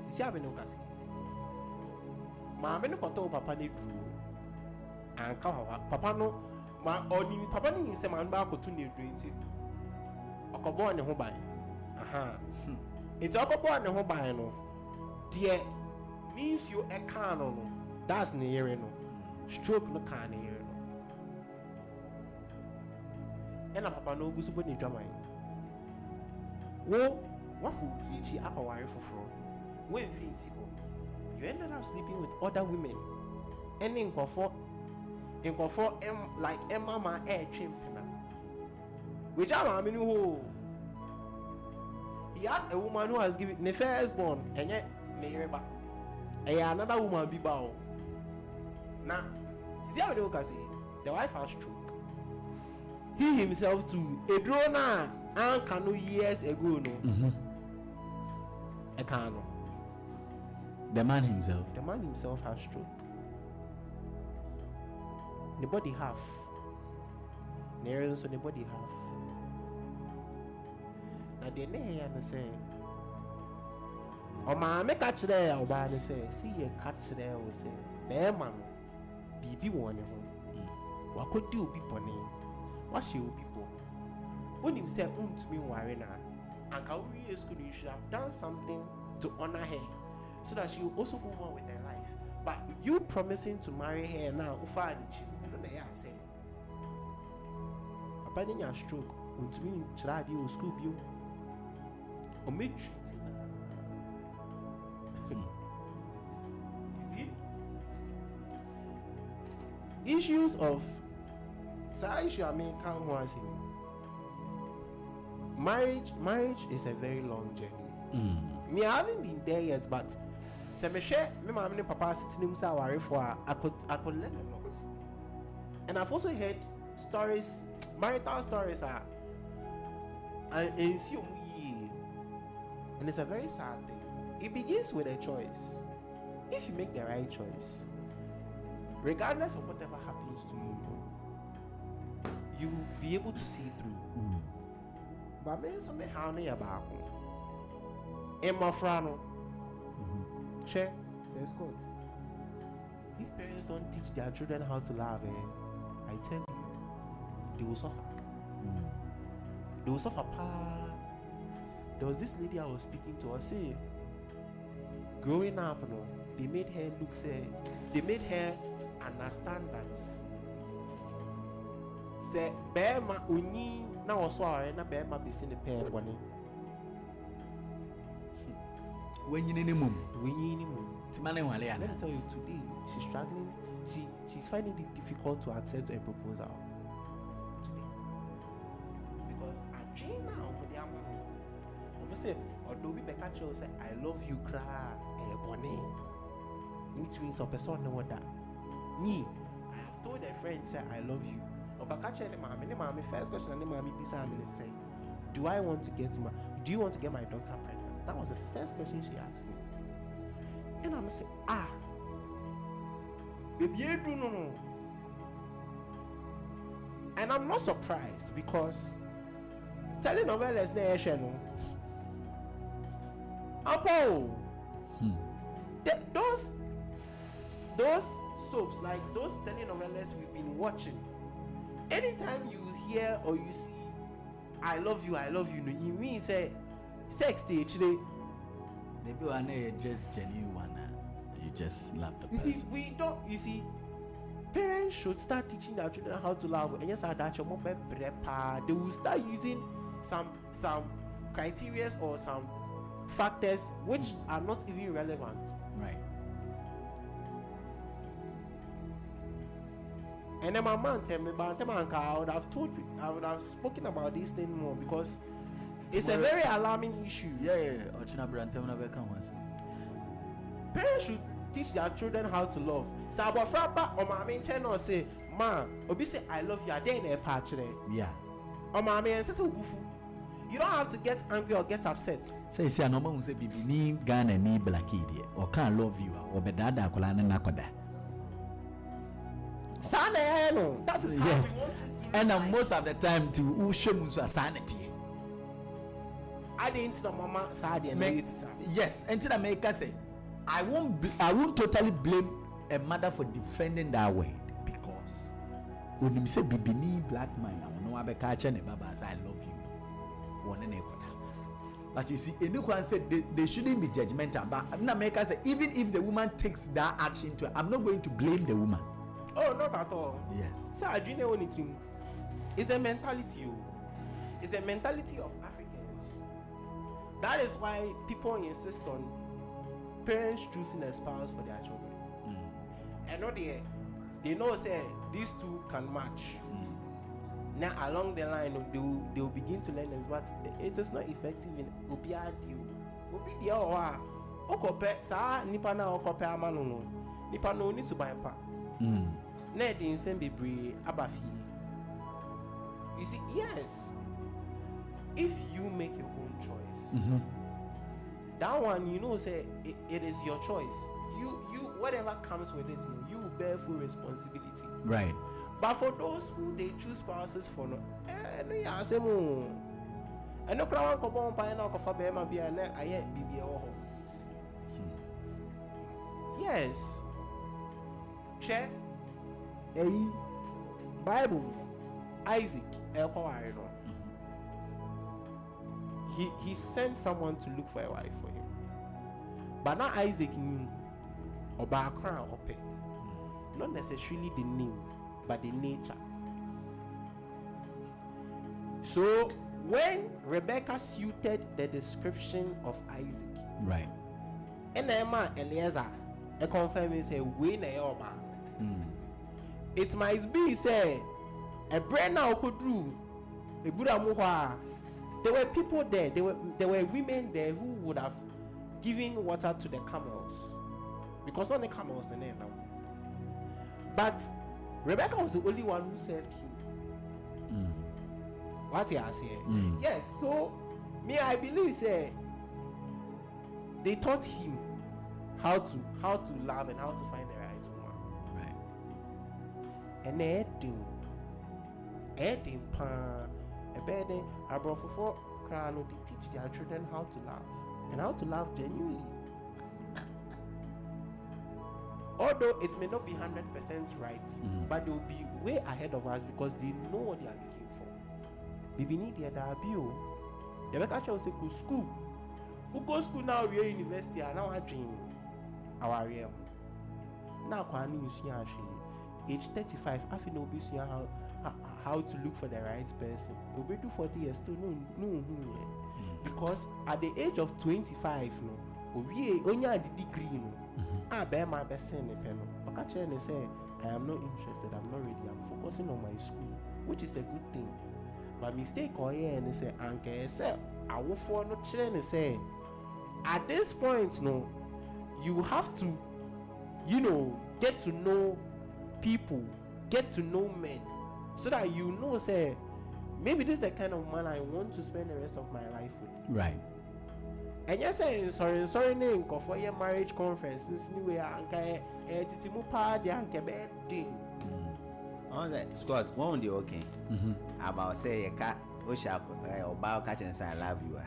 You see, I've been no casket. Mamma no koto papa ne dru. Anka papa no ma oni papa ni se man ba koto ne dru nti. Okobo ne ho ban. Aha. Nti okobo ne ho ban no. De means you e kan no. That's ne yere no. Stroke no kan ne yere no. Ena papa no ogusu bo ne dwaman. Wo wafu bi echi akaware foforo. When things go. You ended up sleeping with other women. And in Nkofo, like Emma air chimpana. Which I mean, who he asked a woman who has given the firstborn, and yet Nereba. Another woman be bow. Now, see how they can say the wife has stroke. He himself too, a drone and cano years ago, no. A cano. The man himself has stroke. The body half. Nerons on the body half. Now the name and say, "Oh my, me catch there." Or by say, "See you catch there." Or say, "Bear man, BB one What could do people name? What she will people? When him say, to me worry now, and Kauri school, you should have done something to honor her." So that she will also move on with her life. But you promising to marry her now, I don't know say. Papa didn't have stroke. When to me, try to school you. Or make treat. You see? Issues of issue I mean come once in. Marriage is a very long journey. Me, I haven't been there yet, but say me share me mama and papa sitting in say worry for I could learn a lot. And I've also heard stories, marital stories are and it's a very sad thing. It begins with a choice. If you make the right choice, regardless of whatever happens to you, you will be able to see through. But me so me how ne about in my frano. Share, says Scott. If parents don't teach their children how to love, I tell you, they will suffer. They will suffer. There was this lady I was speaking to. I say, growing up, they made her look. They made her understand that. Say, Bema uni na oswa na Bema bisi ne pair boni. When you need a mum, let me tell you, today she's struggling. She's finding it difficult to accept a proposal today because I dream now with their mom. I'm say, although we catch you say, "I love you, cry, bonnie." Which means a person know that. Me, I have told a friend say, "I love you." Okay, catch the mommy. First question, and the mommy beside me say, "Do you want to get my daughter pregnant?" That was the first question she asked me. And I'm saying, baby, you do no. And I'm not surprised because telenovelas no. Apo, those soaps, like those telenovelas we've been watching, anytime you hear or you see I love you, no, you mean say sex stage today. Maybe one just genuine one. You just love the person. You see, parents should start teaching their children how to love. And yes, they will start using some criteria or some factors which are not even relevant. Right. And then my man tell me, but I would have spoken about this thing more because it's a very alarming issue. Yeah. Parents should teach their children how to love. So about fraba or my main channel say, "Ma, obi say I love you." I dey in a patch there. Yeah. Oh, mommy, and say you don't have to get angry or get upset. Say no man say bibi ni Ghana ni black idiot or can't love you or be dada kola na nakoda. No, that is how we want it to. And most of the time to who show sanity. I didn't know mama sad yes, until America say I won't totally blame a mother for defending that word because when you say bibi ni black man I know abeka che ne baba say I love you. But you see, anyone said they shouldn't be judgmental. But in America, say even if the woman takes that action to, I'm not going to blame the woman. Oh, not at all. Yes. So I do know anything. It's the mentality. It's the mentality of Africans. That is why people insist on parents choosing a spouse for their children. And not they know say these two can match. Now along the line they will begin to learn this, but it is not effective in obiadio. Obidia owa okope sa nipa na okope amano no nipa no ni suban pa. Na the insem bebre abafi. You see, yes, if you make your own choice, that one you know say it is your choice. You whatever comes with it, you bear full responsibility. Right. But for those who they choose spouses for no, no ya say mo. And no crowd ko bon pa na ko fa be ma bia na aye bibia wo ho. Yes. Che Bible Isaac elkoware no. He sent someone to look for a wife for him. But now Isaac knew oba crown ope. Not necessarily the name, but the nature. So when Rebecca suited the description of Isaac, right, and Emma Eliezer, a confirming say we na yoba. It might be say a brand now could do a Buddha muha. There were people there. There were women there who would have given water to the camels, because not the camels the name now. But Rebecca was the only one who served him. What he has here? Yes. So me, I believe say they taught him how to love and how to find the right woman. Right. And Edding pan a bed abroad crown they teach their children how to love and how to love genuinely. Although it may not be 100% right, but they will be way ahead of us because they know what they are looking for. Baby need their debut. They better actually say go school. Who go school now? We are university and now I dream our realm. Now kwani you see age 35. I feel no be see how to look for the right person. You'll be do 40 years still no. Because at the age of 25, no, we only had the degree, no. I bear my best in the pen. Okay, and say, I am not interested, I'm not ready, I'm focusing on my school, which is a good thing. But mistake or yeah, and say, Anke, say, I will for no children and say, at this point, no, you have to, get to know people, get to know men, so that you know, say, maybe this is the kind of man I want to spend the rest of my life with. Right. And yes, sorry, name for your marriage conference. This new way, Titimu party and thing. On that, Scott, one day, okay. About say a cat, or about catch and say, I love you.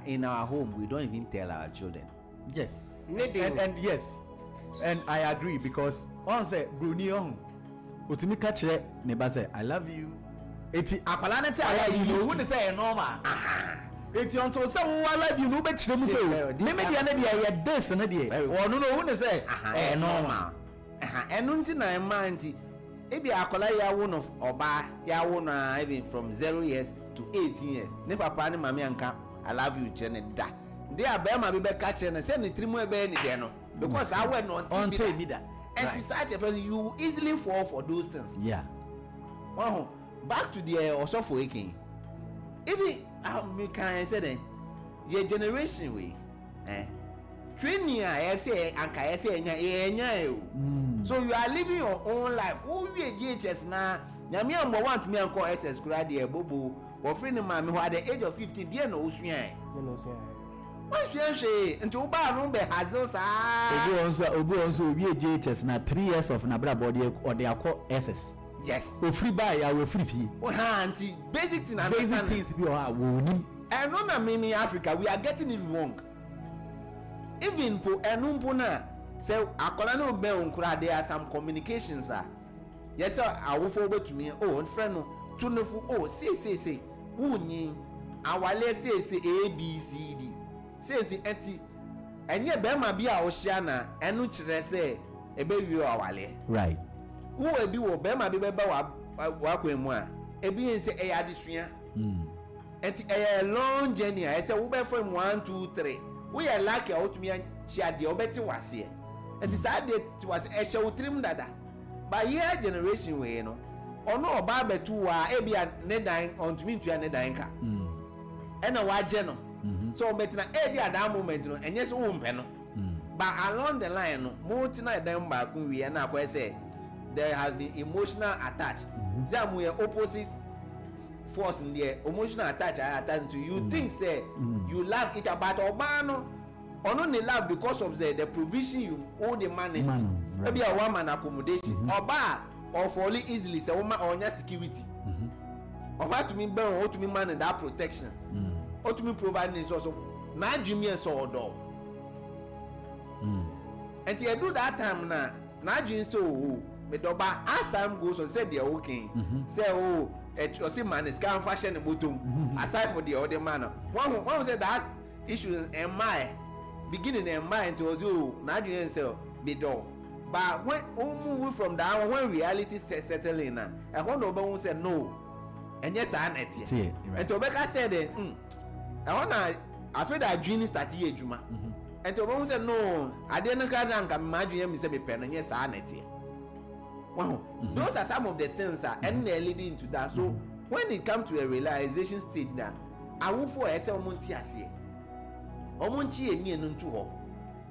In our home, we don't even tell our children. Yes. And yes. And I agree because on say Bruni on Utimi catch neighbor say I love you. Eti akwala te I love you who say normal. Eti on to say I love you no be chire mu say me me dia na dia this na dia. Ono no who say normal. Enu nti na man nti e bi akwala ya wo no oba ya wo na even from 0 years to 18 years. Ne papa ne mama anka I love you chene da. They are be be catch na say ne trimu e be ni de no. Because I went on TV and right. Such a person you easily fall for those things. Yeah. Wow. Back to the also for king. Even we can say then your generation way. Training I say and I say so you are living your own life. Who you just now nyame ambo want me anko SS kura de bobo wo free ne maame ho at the age of 15 dey no osuan what's your say into ba no be hazel sa obi onso obi JHS na 3 years of na bra body or they call SS. Yes. O free buy ya we free fee. Oh auntie, basic thing and basic things be o woni. And no na me Africa we are getting it wrong. Even po enumpo na say akola no be onkura there are some communications ah. Yes sir, awofo betumi oh friend no tunufu oh say wunyi awale say ABCD. Say enti enye be ma bi a o hia na enu kire say ebe wi awale. Right. Who will be wo be ma bi be ba wa kwemu a ebi nse e ya desua enti e long journey I say wo be from 1 2 3 we are lucky out me chia de obeti wase enti sa de wase e hye wo trim dada by year generation we no ono oba betu wa e bia ne dan on me ntua ne dan ka e na wa je no so betina e bia that moment no enye se wo mpe no but along the line no mo tina dan ba ku wi na akwa say there has been emotional attach. Them we opposite force in there. Emotional attach to you. Think say you love each other, but Obano only love because of the provision you owe the man. Maybe a woman accommodation. Oba or fall easily say woman on your security. Oba to me burn or to me man that protection. Or to me providing is also my dream and so dog. And you do that time now. Now dream so. Medoba as time goes on said they are okay. Say oh it was man is can fashion the bottom aside for the other man. One said that issue in my beginning in mind to was you now you say medo. But when move from that when reality settle in now I want to said no. And yes I net here. And Tobeka said I wanna I feel that dream start here Juma. And Tobeka said no I didn't can imagine me say be pen and yes I net here. Wow, those are some of the things and they're leading to that. So when it comes to a realization stage now, I will for a monty as here. Omonchi and yen to ho.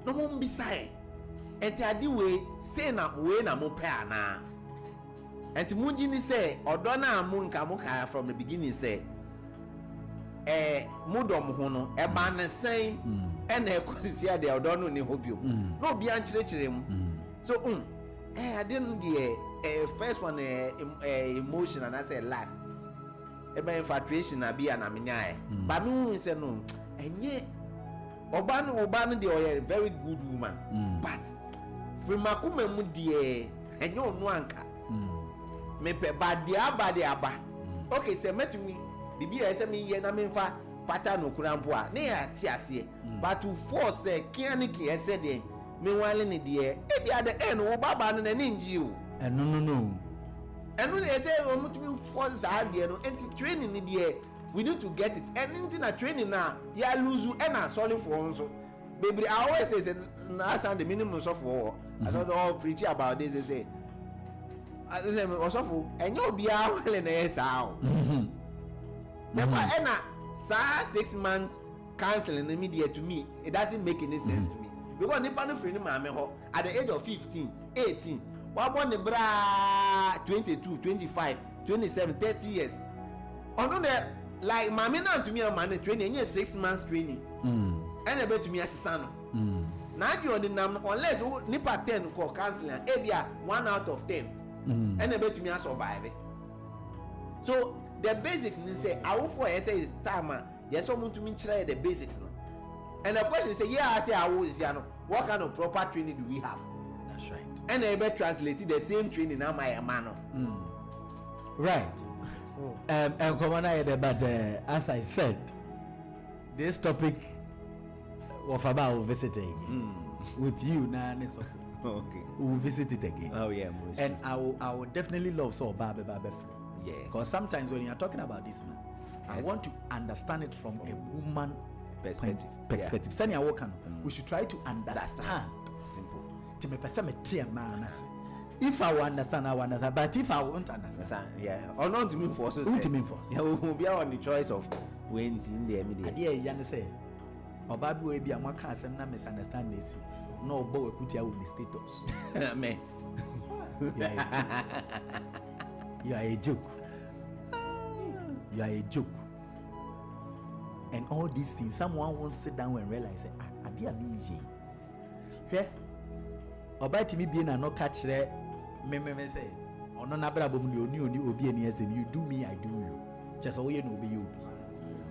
No one beside. And the way say na way na mo pair na. And to Munjini say, or Donna Munka Muka from the beginning say, Mudom Hono, a banner saying, and a consider the Odono ni hope you. No be him. So, I didn't the first one emotion and I said last. Eba infatuation na be an aminya. But me say no. And yet Obano they are a very good woman. But from Makume mudi and you no anka. Me pe badi aba. Okay, say met me. Bibi I say me ye na me fa pattern okurampo a. Ne ya ti ase. But to force kianiki I said then. Meanwhile, in the air, at the end, Obaba and an NGO. And no. And when they say, oh, to force idea, no, and training in the air, we need to get it. And into a training now, ya lose you and a solid for also. Baby, I always say, that's the minimum of war. I saw all preaching about this. They say, I say, also, and you'll be out in the air. Therefore, and 6 months counseling the media to me, it doesn't make any sense to me. Because nipa no free ni maame ho at the age of 15, 18, wa born the bra 22, 25, 27, 30 years. Ono the like maame na to me a man training 6 months training. And about to me asisa no. Na you on the nam unless nipa 10 call counseling ebia 1 out of 10. And about to me survive. So the basics ni say awo for say is time yes so to me try the basics no. And the question is, yeah, I say, what kind of proper training do we have? That's right. And I better translate the same training now, my man. Right. But as I said, this topic of about visiting with you now. Okay. We'll visit it again. Oh yeah, and I will definitely love so Babe. Yeah. Because sometimes when you're talking about this, man, I want to understand it from a woman perspective. Yeah. We should try to understand. Simple. If I will understand, I will understand. But if I won't understand, yeah, or not to mean force. To mean force. Yeah, we will be on the choice of wins in the immediate. Yeah, you say, or Babu will be a more cancer, not misunderstand this. No, boy, put you in the status. Man. You are a joke. You are a joke. And all these things, someone won't sit down and realize, I dear me, here. Oba timi bi na no catch me say ono na bra bom de oni obi ani ase you do me I do you just so you no be you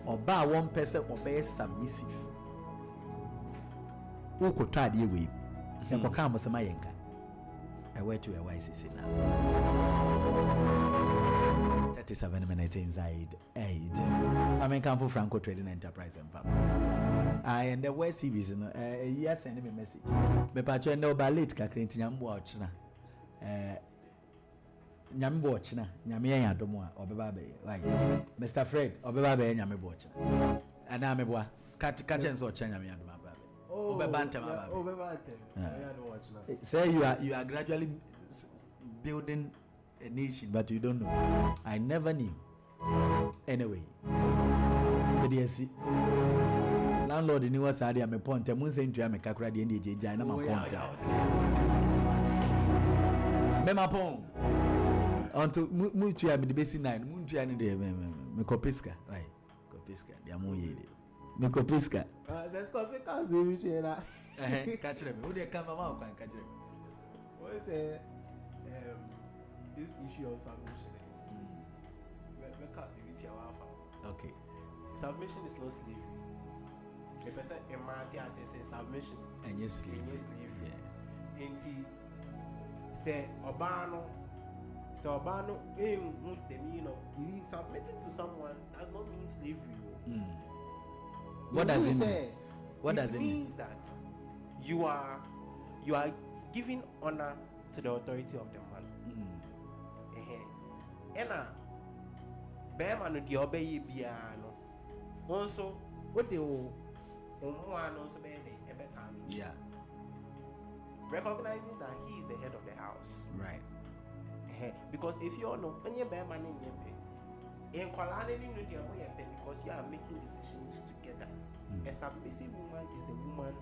oba one person oba submissive wo ko tade we e ko ka amosema yenka I went to a YCC now 37 minutes inside aid I mean come for Franco Trading Enterprise and Farm I and the West series yes send me a message me pa cho no ba late kakra ntinyambo ochina nyambo ochina nyame yan adomo a obeba be like Mr Fred obeba be nyame bo ochina ana me boa catch enso ochina nyame adomo ba be obeba ntem ba be obeba ntem I don't watch now. Say you are gradually building a nation but you don't know. I never knew. Anyway, BDC landlord ni was ade am point e mun say ntua me kakra de ndi ejeja na ma point me ma pon onto mu tua me de besi 9 mu ntua ni de me kopiska right kopiska de am yede me kopiska that's cause it can't say which era catch them who dey come mama kan catch them what say this issue of submission we can't be with our family. Okay, submission is not slavery. The person emanate as submission and yes slavery. Yeah. Inti say obano the meaning of is submitting to someone does not mean slavery. What does it mean? What does it mean? It means that you are giving honor to the authority of the man. Ena bema no de obeye bia no onso ode o omuano so be the better. Yeah, recognizing that he is the head of the house, right? Because if you know onye bema na nye in kwalane ni no de mo ye pe because you are making decisions together. A submissive woman is a woman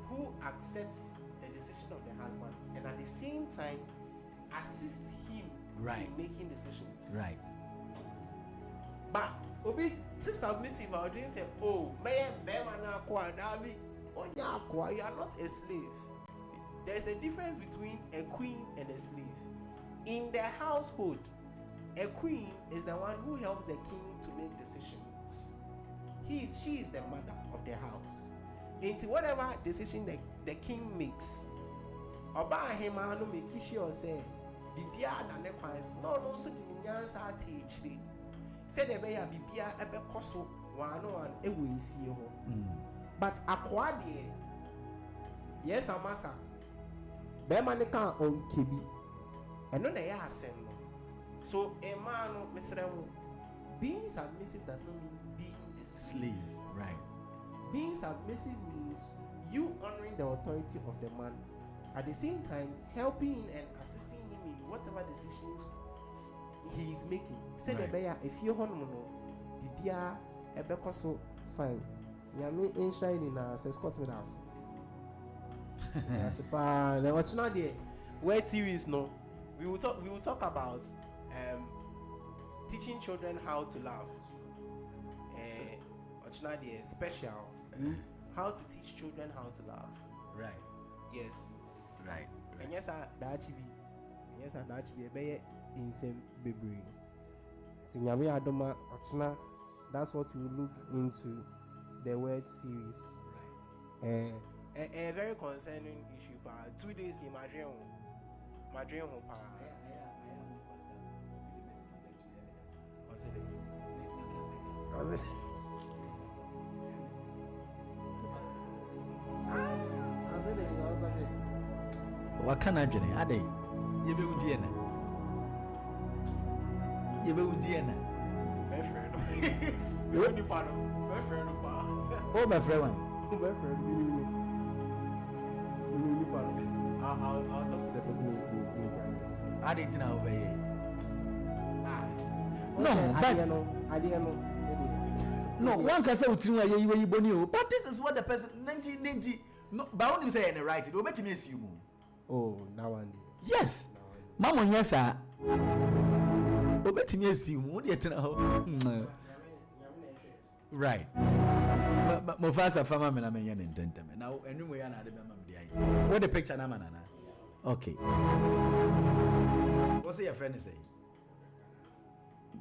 who accepts the decision of the husband and at the same time assists him in making decisions. Right. But obi submissive, I would say, oh, may bema kwa dabi onya kwa, you are not a slave. There is a difference between a queen and a slave. In the household, a queen is the one who helps the king to make decisions. She is the mother of the house. Into whatever decision the king makes, oba hema no make sure say bibia na ne kwans no so di nyansa atechiri say the be ya bibia ebe koso wan ewo efie ho. But akwa de yes amasa be man kan on kebi eno na ya asem no. So a man no misrem being submissive does not mean being a slave. Right. Being submissive means you honoring the authority of the man, at the same time helping and assisting him in whatever decisions he is making. Say the bear if you hono bibia ebekoso fine. Yami in shining says Scotland house. Then what's not the word series no. We will talk about teaching children how to love. What's not the special how to teach children how to love. Right. Yes. Right. And yes, that should be a better insane baby. That's what we look into the word series. Right. A very concerning issue. 2 days in Madrid. What can I do? Ade, you be Undiana. You be Undiana. My friend. You only part of my friend. Oh, my friend. My friend, really part of it. I'll talk to the person in private. I didn't know obey. No, but I didn't know. No, one can say you but this is what the person 1990. No, but only say any right. It will make me assume. Oh, that one. Yes, Mama, yes, sir. obetimi esi mu de tena ho right mo fasa fama me na me yen ntenteme na enum ya na de be mam de ayi what the picture na manana okay what's your friend say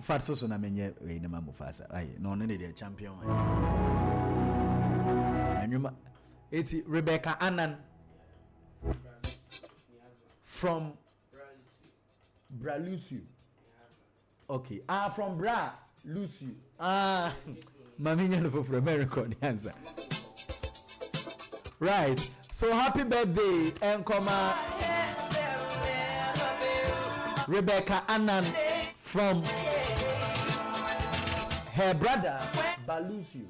fat so na menye we na mo fasa ayi no no de champion enuma eti Rebecca Annan from Bralucio. Okay. From Bralucio. Mami nyano for America the answer. Right. So happy birthday, Nkoma Rebecca Annan from her brother Balucio.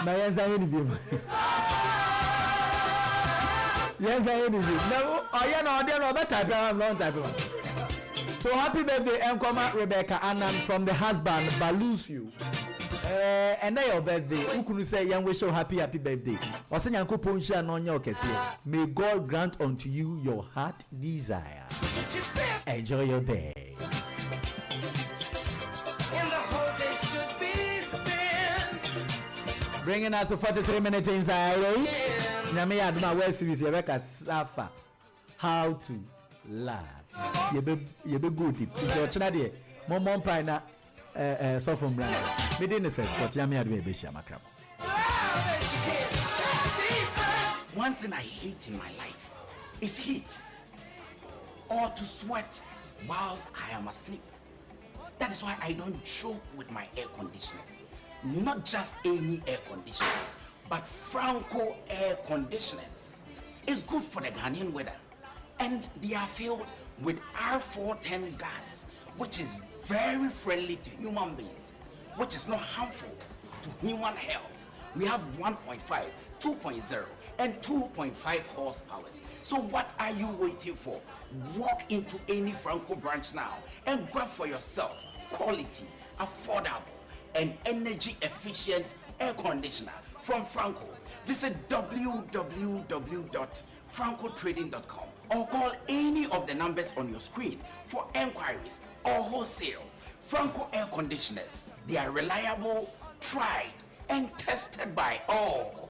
Yes, I need you. Yes, I need you. No, I know they are better type long type. So happy birthday, Nkoma Rebecca Annan from the husband Balucio. And then your birthday. Who could say young wish you happy birthday? Or say Yanko Poncha no your kesi. May God grant unto you your heart desire. Enjoy your day. Bringing us to 43 minutes inside. Nyame aduma well series Rebecca Safa. How to laugh. You be good. If you're there, mom pie na so from brand. Me didn't say but Nyame aduma be share makrab. One thing I hate in my life is heat or to sweat whilst I am asleep. That is why I don't joke with my air conditioners. Not just any air conditioner, but Franco air conditioners. It's good for the Ghanaian weather. And they are filled with R410 gas, which is very friendly to human beings, which is not harmful to human health. We have 1.5, 2.0, and 2.5 horsepower. So what are you waiting for? Walk into any Franco branch now and grab for yourself quality, affordable, and energy efficient air conditioner from Franco. Visit www.francotrading.com or call any of the numbers on your screen for enquiries or wholesale. Franco air conditioners, they are reliable, tried, and tested by all.